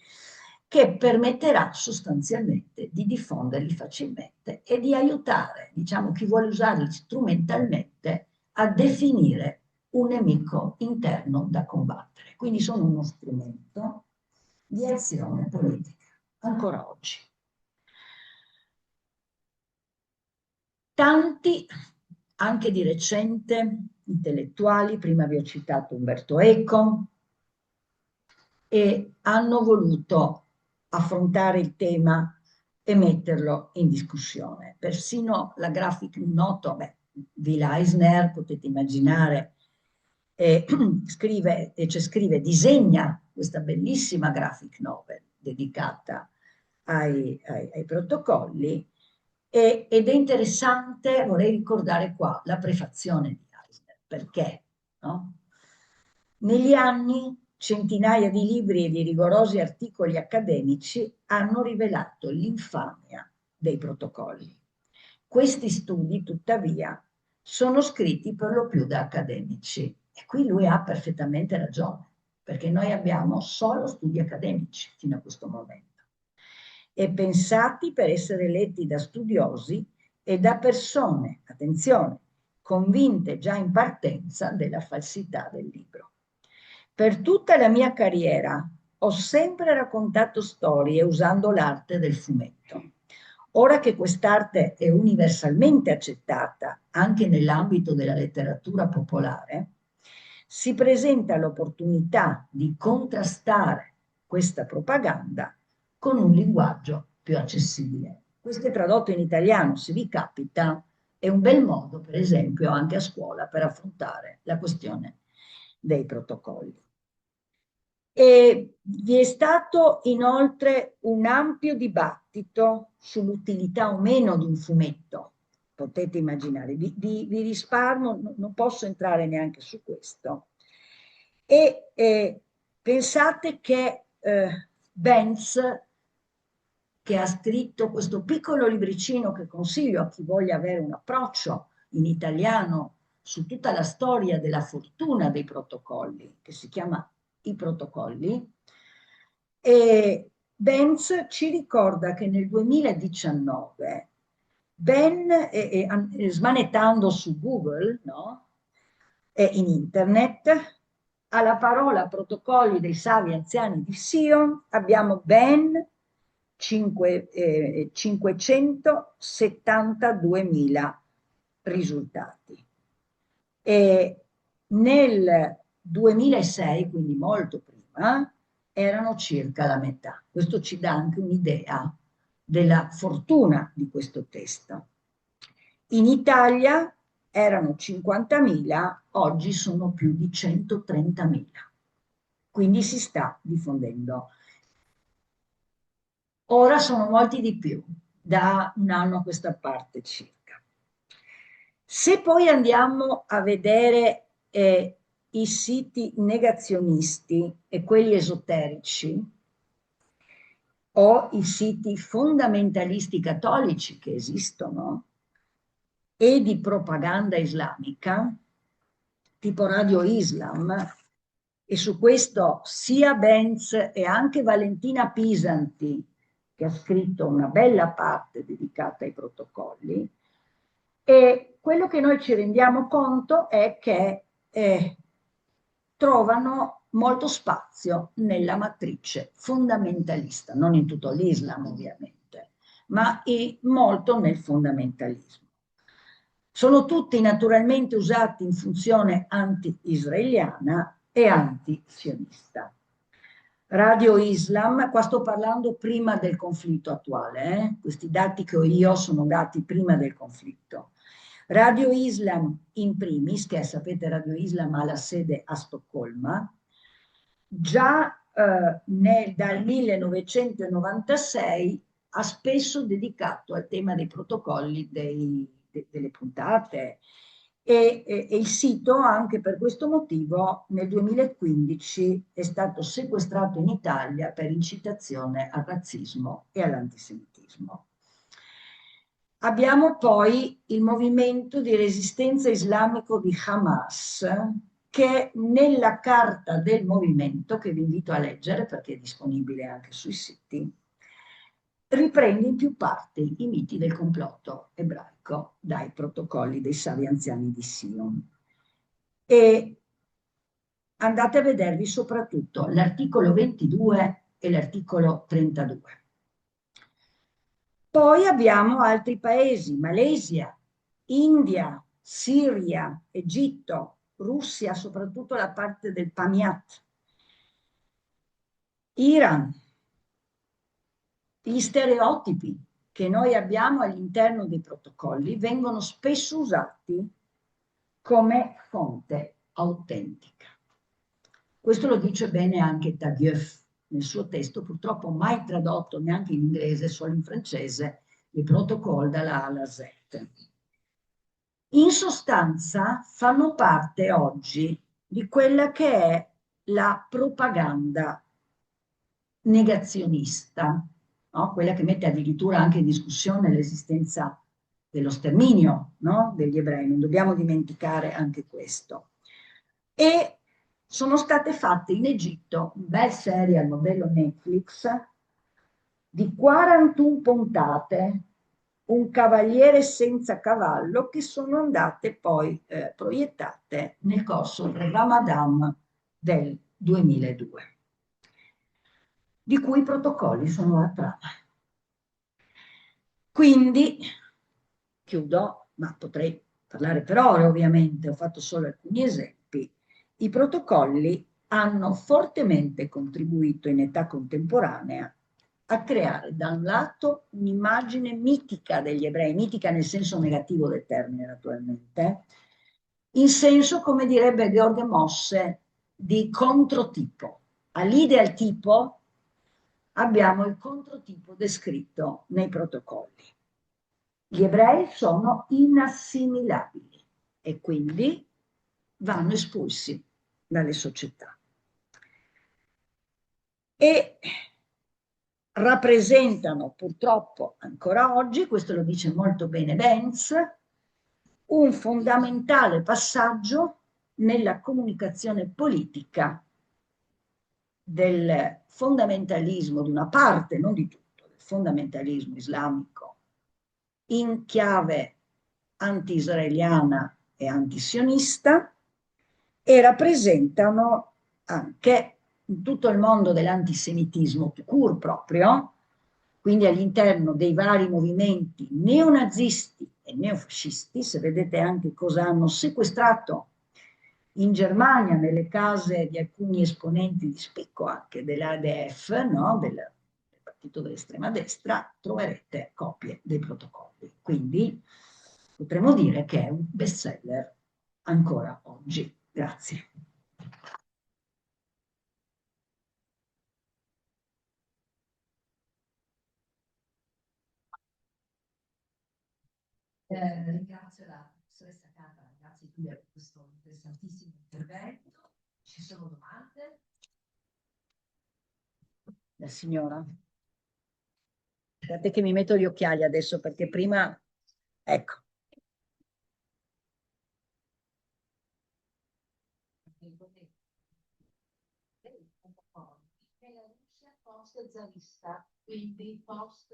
che permetterà sostanzialmente di diffonderli facilmente e di aiutare, diciamo, chi vuole usarli strumentalmente a definire un nemico interno da combattere. Quindi sono uno strumento di azione politica, ancora oggi. Tanti, anche di recente, intellettuali, prima vi ho citato Umberto Eco, e hanno voluto affrontare il tema e metterlo in discussione. Persino la graphic noto, Will Eisner, potete immaginare, disegna questa bellissima graphic novel dedicata ai protocolli ed è interessante, vorrei ricordare qua la prefazione di Eisner, perché no? Negli anni centinaia di libri e di rigorosi articoli accademici hanno rivelato l'infamia dei protocolli. Questi studi, tuttavia, sono scritti per lo più da accademici e qui lui ha perfettamente ragione, perché noi abbiamo solo studi accademici fino a questo momento e pensati per essere letti da studiosi e da persone, attenzione, convinte già in partenza della falsità del libro. Per tutta la mia carriera ho sempre raccontato storie usando l'arte del fumetto. Ora che quest'arte è universalmente accettata anche nell'ambito della letteratura popolare, si presenta l'opportunità di contrastare questa propaganda con un linguaggio più accessibile. Questo è tradotto in italiano, se vi capita, è un bel modo, per esempio, anche a scuola per affrontare la questione dei protocolli. E vi è stato inoltre un ampio dibattito sull'utilità o meno di un fumetto. Potete immaginare, vi risparmio, non posso entrare neanche su questo. E pensate che Benz, che ha scritto questo piccolo libricino che consiglio a chi voglia avere un approccio in italiano su tutta la storia della fortuna dei protocolli, che si chiama I protocolli, e Benz ci ricorda che nel 2019 smanettando su Google, no? E in internet, alla parola protocolli dei savi anziani di Sion abbiamo ben 572.000 risultati. E nel 2006, quindi molto prima, erano circa la metà. Questo ci dà anche un'idea della fortuna di questo testo. In Italia erano 50.000, oggi sono più di 130.000. Quindi si sta diffondendo. Ora sono molti di più, da un anno a questa parte circa. Se poi andiamo a vedere i siti negazionisti e quelli esoterici, o i siti fondamentalisti cattolici che esistono, e di propaganda islamica, tipo Radio Islam, e su questo sia Benz e anche Valentina Pisanti, che ha scritto una bella parte dedicata ai protocolli, e quello che noi ci rendiamo conto è che trovano molto spazio nella matrice fondamentalista, non in tutto l'Islam ovviamente, ma molto nel fondamentalismo. Sono tutti naturalmente usati in funzione anti-israeliana e anti-sionista. Radio Islam, qua sto parlando prima del conflitto attuale, questi dati che ho io sono dati prima del conflitto. Radio Islam in primis, che sapete Radio Islam ha la sede a Stoccolma, già dal 1996 ha spesso dedicato al tema dei protocolli delle puntate e il sito anche per questo motivo nel 2015 è stato sequestrato in Italia per incitazione al razzismo e all'antisemitismo. Abbiamo poi il movimento di resistenza islamico di Hamas, che nella carta del movimento, che vi invito a leggere perché è disponibile anche sui siti, riprende in più parti i miti del complotto ebraico dai protocolli dei savi anziani di Sion. E andate a vedervi soprattutto l'articolo 22 e l'articolo 32. Poi abbiamo altri paesi, Malesia, India, Siria, Egitto, Russia, soprattutto la parte del Pamiat, Iran. Gli stereotipi che noi abbiamo all'interno dei protocolli vengono spesso usati come fonte autentica. Questo lo dice bene anche Taguieff nel suo testo, purtroppo mai tradotto neanche in inglese, solo in francese, i protocolli dalla A alla Z. In sostanza fanno parte oggi di quella che è la propaganda negazionista, no? Quella che mette addirittura anche in discussione l'esistenza dello sterminio, no? Degli ebrei, non dobbiamo dimenticare anche questo. E sono state fatte in Egitto un bel serie al modello Netflix di 41 puntate, un cavaliere senza cavallo, che sono andate poi proiettate nel corso del Ramadan del 2002, di cui i protocolli sono la trama. Quindi, chiudo, ma potrei parlare per ore ovviamente, ho fatto solo alcuni esempi, i protocolli hanno fortemente contribuito in età contemporanea a creare da un lato un'immagine mitica degli ebrei, mitica nel senso negativo del termine naturalmente, in senso, come direbbe Georg Mosse, di controtipo. All'ideal tipo abbiamo il controtipo descritto nei protocolli. Gli ebrei sono inassimilabili e quindi vanno espulsi dalle società. E rappresentano purtroppo ancora oggi, questo lo dice molto bene Benz, un fondamentale passaggio nella comunicazione politica del fondamentalismo, di una parte, non di tutto, del fondamentalismo islamico in chiave anti-israeliana e antisionista, e rappresentano anche in tutto il mondo dell'antisemitismo tout court proprio, quindi all'interno dei vari movimenti neonazisti e neofascisti. Se vedete anche cosa hanno sequestrato in Germania nelle case di alcuni esponenti di spicco anche dell'ADF, no? del partito dell'estrema destra, troverete copie dei protocolli. Quindi potremmo dire che è un bestseller ancora oggi. Grazie. Ringrazio la professoressa Carla, grazie per questo interessantissimo intervento. Ci sono domande? La signora. Aspettate che mi metto gli occhiali adesso perché prima... Ecco. Nella Russia post-zarista, quindi post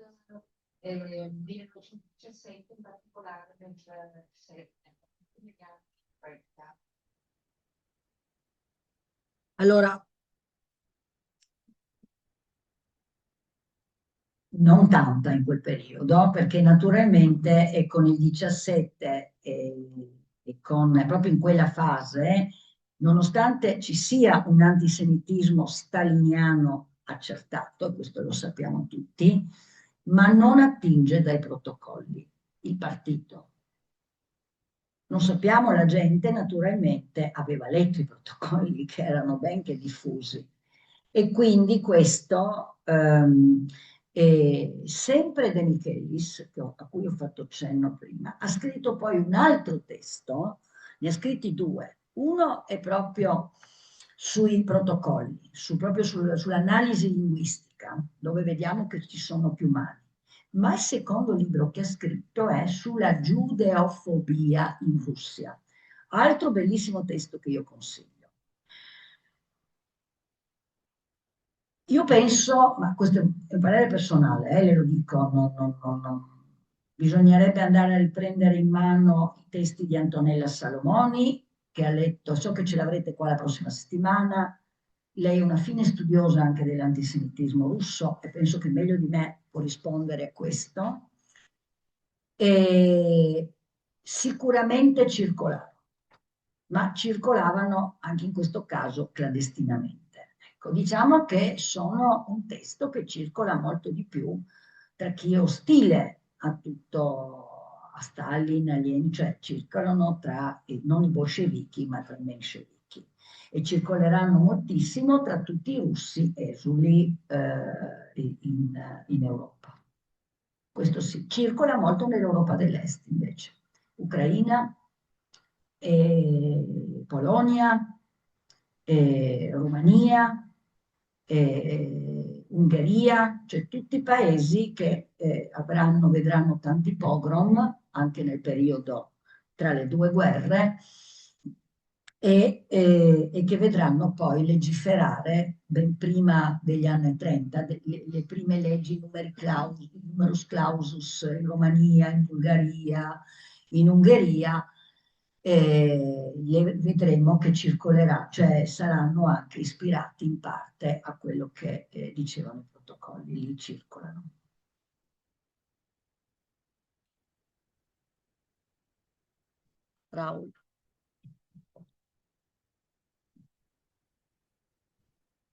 1917, in particolare nel 1917, negli anni 30. Allora, non tanta in quel periodo, perché naturalmente è con il 17 e con, proprio in quella fase, nonostante ci sia un antisemitismo staliniano accertato, e questo lo sappiamo tutti, ma non attinge dai protocolli, il partito. Non sappiamo, la gente naturalmente aveva letto i protocolli che erano benché diffusi e quindi questo, sempre De Michelis, a cui ho fatto cenno prima, ha scritto poi un altro testo, ne ha scritti due. Uno è proprio sui protocolli, proprio sull'analisi linguistica, dove vediamo che ci sono più mani. Ma il secondo libro che ha scritto è sulla giudeofobia in Russia. Altro bellissimo testo che io consiglio. Io penso, ma questo è un parere personale, le lo dico, bisognerebbe andare a riprendere in mano i testi di Antonella Salomoni, che ha letto, so che ce l'avrete qua la prossima settimana, lei è una fine studiosa anche dell'antisemitismo russo e penso che meglio di me può rispondere a questo. E sicuramente circolavano, ma circolavano anche in questo caso clandestinamente. Ecco, diciamo che sono un testo che circola molto di più tra chi è ostile a tutto, a Stalin, agli Lenin, cioè circolano tra, non i bolscevichi, ma tra i menscevichi. E circoleranno moltissimo tra tutti i russi esuli in Europa. Questo sì, circola molto nell'Europa dell'Est invece. Ucraina, Polonia, Romania, Ungheria, cioè tutti i paesi che vedranno tanti pogrom anche nel periodo tra le due guerre e che vedranno poi legiferare ben prima degli anni 30 le prime leggi numerus clausus in Romania, in Bulgaria, in Ungheria, vedremo che circolerà, cioè saranno anche ispirati in parte a quello che dicevano i protocolli, lì circolano. Raul.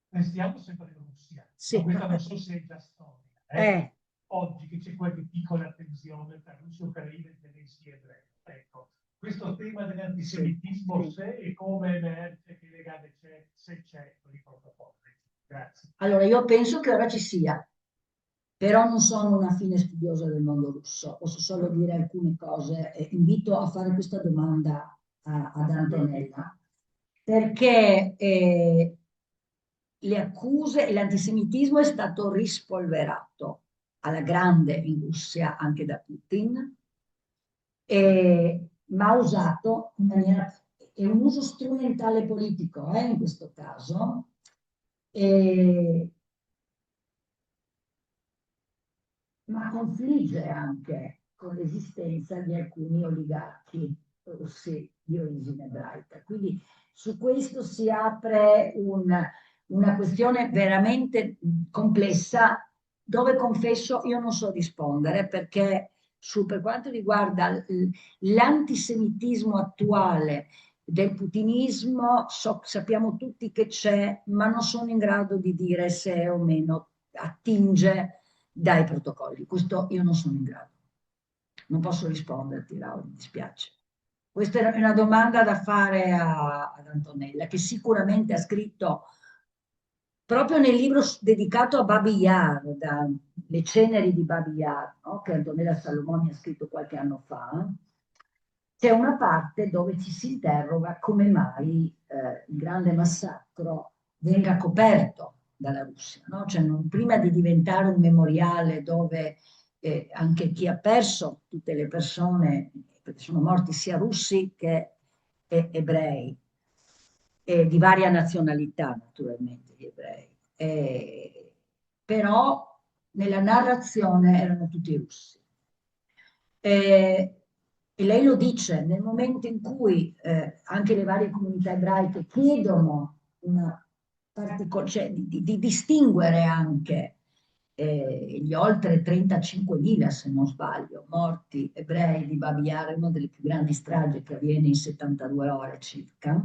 Restiamo sempre in Russia. Sì. Questa non so se è già storia. Oggi che c'è qualche piccola tensione tra Russia, Ucraina e Zelensky ebrei. Ecco, questo tema dell'antisemitismo, sì. Se e come emerge, che legame c'è, se c'è con i protocolli. Grazie. Allora, io penso che ora ci sia, però non sono una fine studiosa del mondo russo, posso solo dire alcune cose e invito a fare questa domanda ad Antonella, perché le accuse e l'antisemitismo è stato rispolverato alla grande in Russia anche da Putin, ma usato in maniera, è un uso strumentale politico in questo caso, ma confligge anche con l'esistenza di alcuni oligarchi russi di origine ebraica. Quindi su questo si apre una questione veramente complessa, dove confesso io non so rispondere, perché per quanto riguarda l'antisemitismo attuale del putinismo, sappiamo tutti che c'è, ma non sono in grado di dire se o meno attinge dai protocolli. Questo io non sono in grado. Non posso risponderti, Laura, mi dispiace. Questa è una domanda da fare ad Antonella, che sicuramente ha scritto proprio nel libro dedicato a Babi Yar, Le ceneri di Babi Yar, no? Che Antonella Salomoni ha scritto qualche anno fa. C'è una parte dove ci si interroga come mai il grande massacro venga coperto dalla Russia, no? Cioè, prima di diventare un memoriale dove anche chi ha perso tutte le persone, perché sono morti sia russi che ebrei, di varia nazionalità naturalmente gli ebrei, però nella narrazione erano tutti russi. E lei lo dice, nel momento in cui anche le varie comunità ebraiche chiedono cioè, di distinguere anche gli oltre 35.000, se non sbaglio, morti ebrei di Babi Yar, una delle più grandi stragi che avviene in 72 ore circa,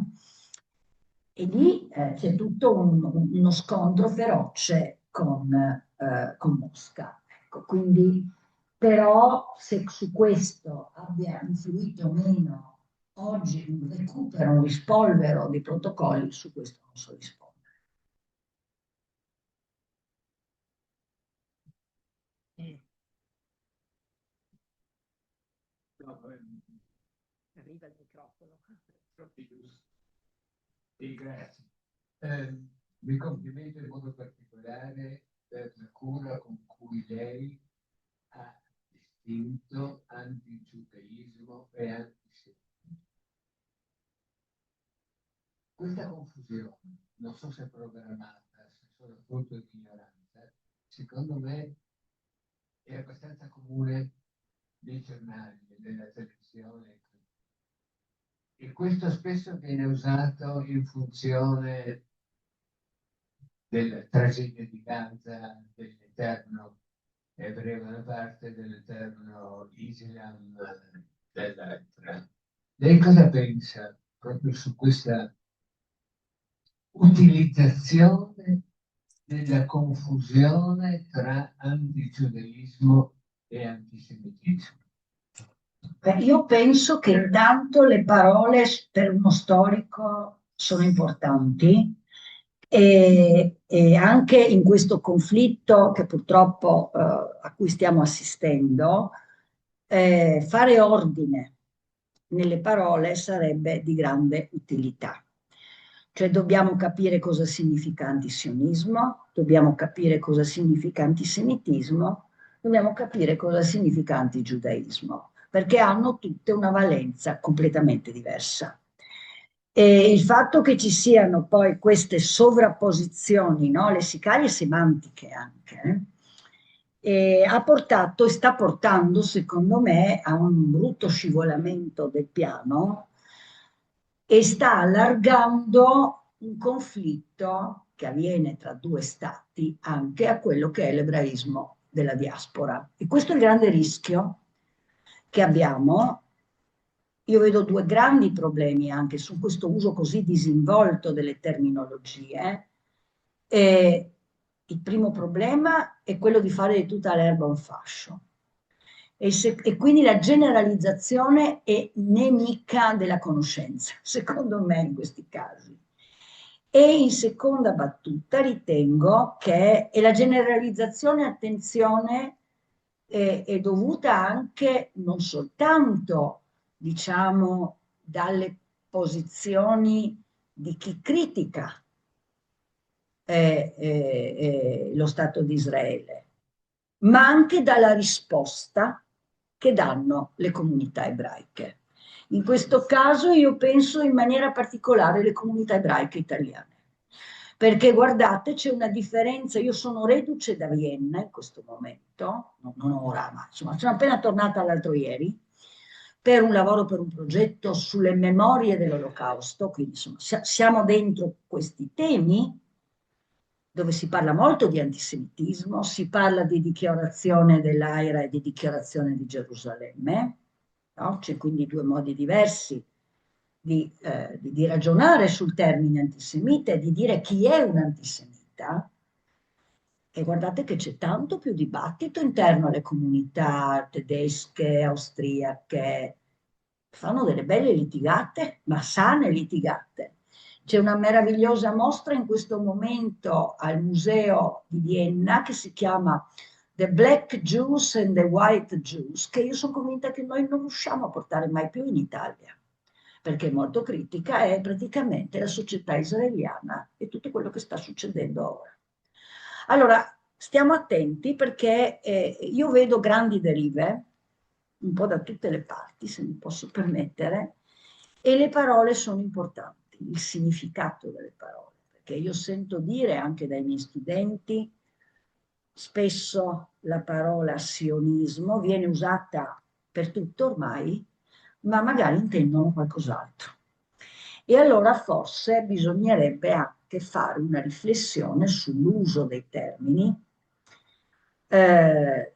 e lì c'è tutto uno scontro feroce con Mosca. Ecco, quindi, però, se su questo abbia influito o meno oggi un recupero, un rispolvero di protocolli, su questo non so rispondere. Arriva il microfono. Sì, grazie. Mi complimento in modo particolare per la cura con cui lei ha distinto antigiudaismo e antisemitismo. Questa confusione, non so se è programmata, se sono frutto di ignoranza, secondo me è abbastanza comune nei giornali, nella televisione. E questo spesso viene usato in funzione della tragedia di Gaza, dell'eterno ebreo da una parte, dell'eterno Islam dall'altra. Lei cosa pensa proprio su questa utilizzazione della confusione tra antigiudaismo e antisemitismo? Io penso che intanto le parole per uno storico sono importanti e anche in questo conflitto che purtroppo a cui stiamo assistendo, fare ordine nelle parole sarebbe di grande utilità. Cioè dobbiamo capire cosa significa antisionismo, dobbiamo capire cosa significa antisemitismo, dobbiamo capire cosa significa antigiudaismo, perché hanno tutte una valenza completamente diversa. E il fatto che ci siano poi queste sovrapposizioni, no, lessicali e semantiche anche, ha portato e sta portando, secondo me, a un brutto scivolamento del piano e sta allargando un conflitto che avviene tra due stati anche a quello che è l'ebraismo della diaspora. E questo è il grande rischio che abbiamo. Io vedo due grandi problemi anche su questo uso così disinvolto delle terminologie. Il primo problema è quello di fare di tutta l'erba un fascio. E quindi la generalizzazione è nemica della conoscenza, secondo me in questi casi. E in seconda battuta ritengo che la generalizzazione, attenzione, è dovuta anche non soltanto, diciamo, dalle posizioni di chi critica lo Stato di Israele, ma anche dalla risposta che danno le comunità ebraiche. In questo caso io penso in maniera particolare alle comunità ebraiche italiane, perché guardate c'è una differenza, io sono reduce da Vienna in questo momento, non ora, ma insomma sono appena tornata l'altro ieri, per un lavoro, per un progetto sulle memorie dell'Olocausto, quindi insomma siamo dentro questi temi dove si parla molto di antisemitismo, si parla di dichiarazione dell'Aira e di dichiarazione di Gerusalemme, no? C'è quindi due modi diversi di ragionare sul termine antisemita e di dire chi è un antisemita. E guardate che c'è tanto più dibattito interno alle comunità tedesche, austriache, fanno delle belle litigate, ma sane litigate. C'è una meravigliosa mostra in questo momento al Museo di Vienna che si chiama The Black Jews and the White Jews, che io sono convinta che noi non riusciamo a portare mai più in Italia, perché è molto critica, è praticamente la società israeliana e tutto quello che sta succedendo ora. Allora, stiamo attenti perché io vedo grandi derive, un po' da tutte le parti, se mi posso permettere, e le parole sono importanti, il significato delle parole, perché io sento dire anche dai miei studenti, spesso la parola sionismo viene usata per tutto ormai, ma magari intendono qualcos'altro. E allora forse bisognerebbe anche fare una riflessione sull'uso dei termini,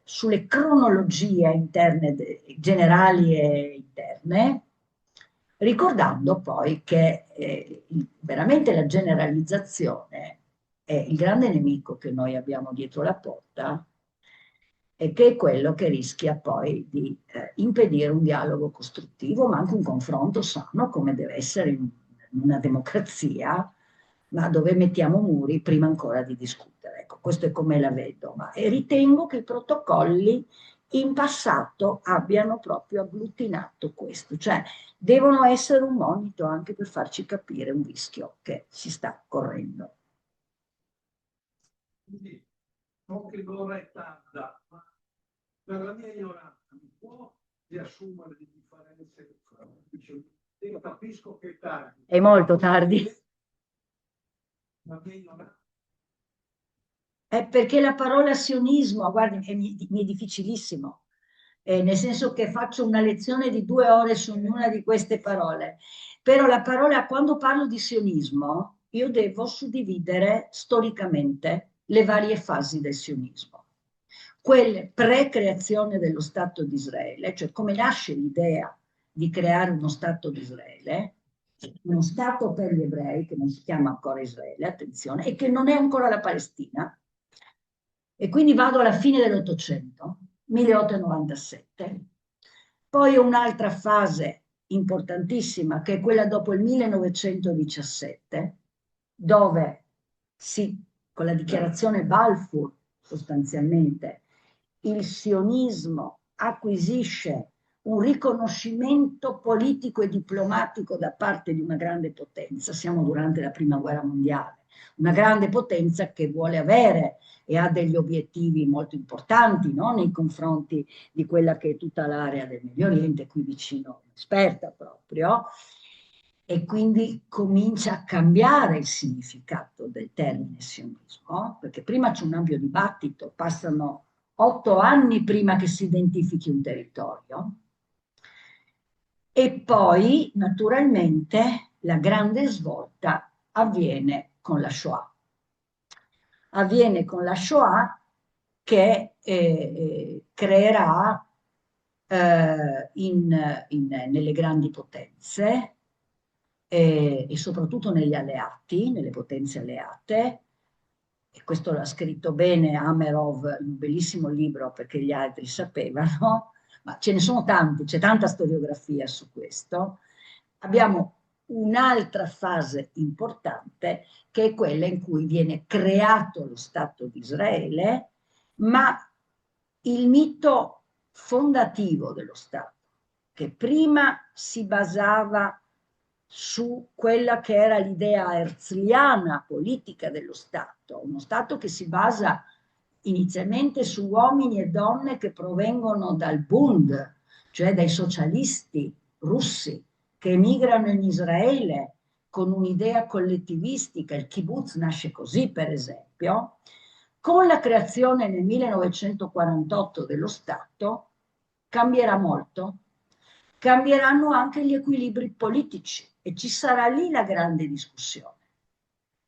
sulle cronologie interne, generali e interne, ricordando poi che veramente la generalizzazione è il grande nemico che noi abbiamo dietro la porta e che è quello che rischia poi di impedire un dialogo costruttivo, ma anche un confronto sano, come deve essere in una democrazia, ma dove mettiamo muri prima ancora di discutere. Ecco, questo è come la vedo. E ritengo che i protocolli in passato abbiano proprio agglutinato questo, cioè devono essere un monito anche per farci capire un rischio che si sta correndo. Quindi, so che l'ora è tarda, ma per la mia ignoranza mi può riassumere le differenze fra. Io capisco che è tardi. È molto tardi. La mia ignoranza. È perché la parola sionismo, guardi, mi è difficilissimo, nel senso che faccio una lezione di 2 ore su ognuna di queste parole, però la parola, quando parlo di sionismo, io devo suddividere storicamente le varie fasi del sionismo. Quelle pre-creazione dello Stato di Israele, cioè come nasce l'idea di creare uno Stato di Israele, uno Stato per gli ebrei, che non si chiama ancora Israele, attenzione, e che non è ancora la Palestina. E quindi vado alla fine dell'Ottocento, 1897. Poi un'altra fase importantissima, che è quella dopo il 1917, dove con la dichiarazione Balfour, sostanzialmente, il sionismo acquisisce un riconoscimento politico e diplomatico da parte di una grande potenza. Siamo durante la Prima Guerra Mondiale, una grande potenza che vuole avere e ha degli obiettivi molto importanti, no? Nei confronti di quella che è tutta l'area del Medio Oriente, qui vicino, esperta proprio, e quindi comincia a cambiare il significato del termine sionismo, perché prima c'è un ampio dibattito, passano 8 anni prima che si identifichi un territorio, e poi naturalmente la grande svolta avviene con la Shoah. Avviene con la Shoah che creerà nelle grandi potenze e soprattutto negli alleati, nelle potenze alleate, e questo l'ha scritto bene Amerov in un bellissimo libro perché gli altri sapevano, ma ce ne sono tanti, c'è tanta storiografia su questo. Abbiamo un'altra fase importante che è quella in cui viene creato lo Stato di Israele, ma il mito fondativo dello Stato, che prima si basava su quella che era l'idea herzliana politica dello Stato, uno Stato che si basa inizialmente su uomini e donne che provengono dal Bund, cioè dai socialisti russi, che emigrano in Israele con un'idea collettivistica, il kibbutz nasce così per esempio, con la creazione nel 1948 dello Stato cambierà molto, cambieranno anche gli equilibri politici e ci sarà lì la grande discussione.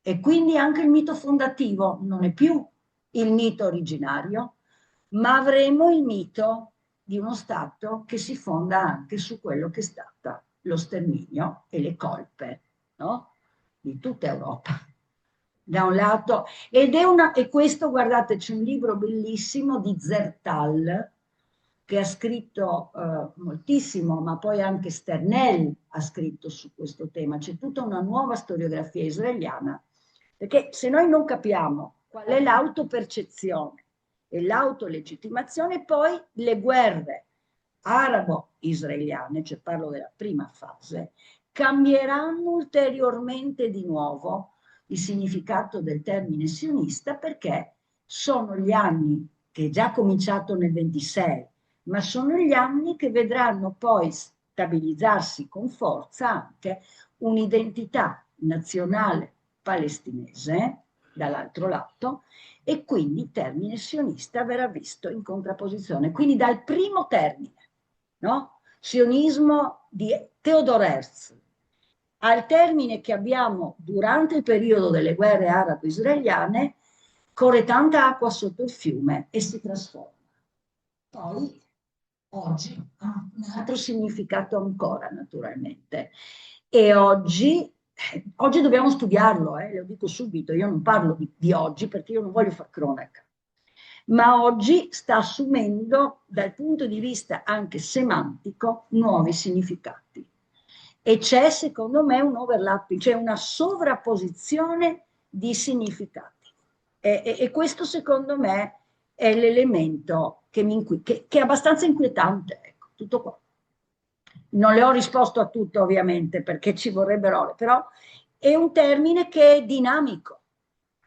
E quindi anche il mito fondativo non è più il mito originario, ma avremo il mito di uno Stato che si fonda anche su quello che è stato lo sterminio e le colpe, no? Di tutta Europa. Da un lato, e questo, guardate, c'è un libro bellissimo di Zertal, che ha scritto moltissimo, ma poi anche Sternel ha scritto su questo tema. C'è tutta una nuova storiografia israeliana, perché se noi non capiamo qual è l'autopercezione e l'autolegittimazione, poi le guerre arabo-israeliane, cioè parlo della prima fase, cambieranno ulteriormente di nuovo il significato del termine sionista, perché sono gli anni che è già cominciato nel 26, ma sono gli anni che vedranno poi stabilizzarsi con forza anche un'identità nazionale palestinese dall'altro lato, e quindi il termine sionista verrà visto in contrapposizione. Quindi dal primo termine, no? Sionismo di Theodor Herzl, al termine che abbiamo durante il periodo delle guerre arabo-israeliane, corre tanta acqua sotto il fiume e si trasforma. Poi oggi ha un altro significato ancora, naturalmente. E oggi Oggi dobbiamo studiarlo, lo dico subito, io non parlo di oggi perché io non voglio far cronaca, ma oggi sta assumendo dal punto di vista anche semantico nuovi significati. E c'è secondo me un overlapping, cioè una sovrapposizione di significati. E questo secondo me è l'elemento che è abbastanza inquietante, ecco, tutto qua. Non le ho risposto a tutto ovviamente perché ci vorrebbero ore, però è un termine che è dinamico,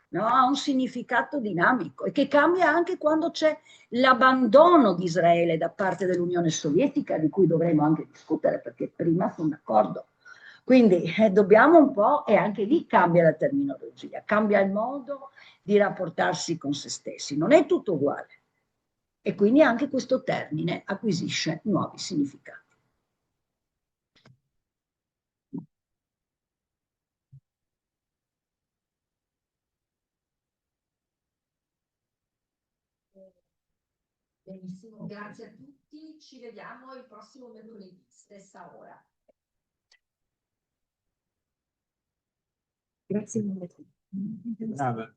no? Ha un significato dinamico e che cambia anche quando c'è l'abbandono di Israele da parte dell'Unione Sovietica, di cui dovremo anche discutere perché prima fu un accordo. Quindi dobbiamo un po', e anche lì cambia la terminologia, cambia il modo di rapportarsi con se stessi, non è tutto uguale. E quindi anche questo termine acquisisce nuovi significati. Benissimo, grazie a tutti, ci vediamo il prossimo mercoledì, stessa ora. Grazie mille. Brava.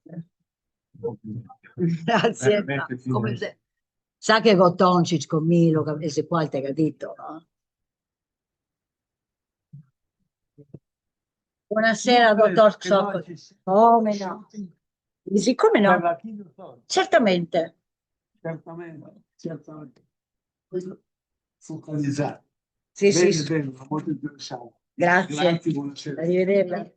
Grazie. Sa che con Toncic, con Milo, queste quante capito, no? Buonasera, dottor Ciocco. Come no? Siccome no? Certamente. Certamente. Focalizzato. Sì, Bene, sì. bene, molto interessante. Grazie. Grazie, buonasera. Arrivederla.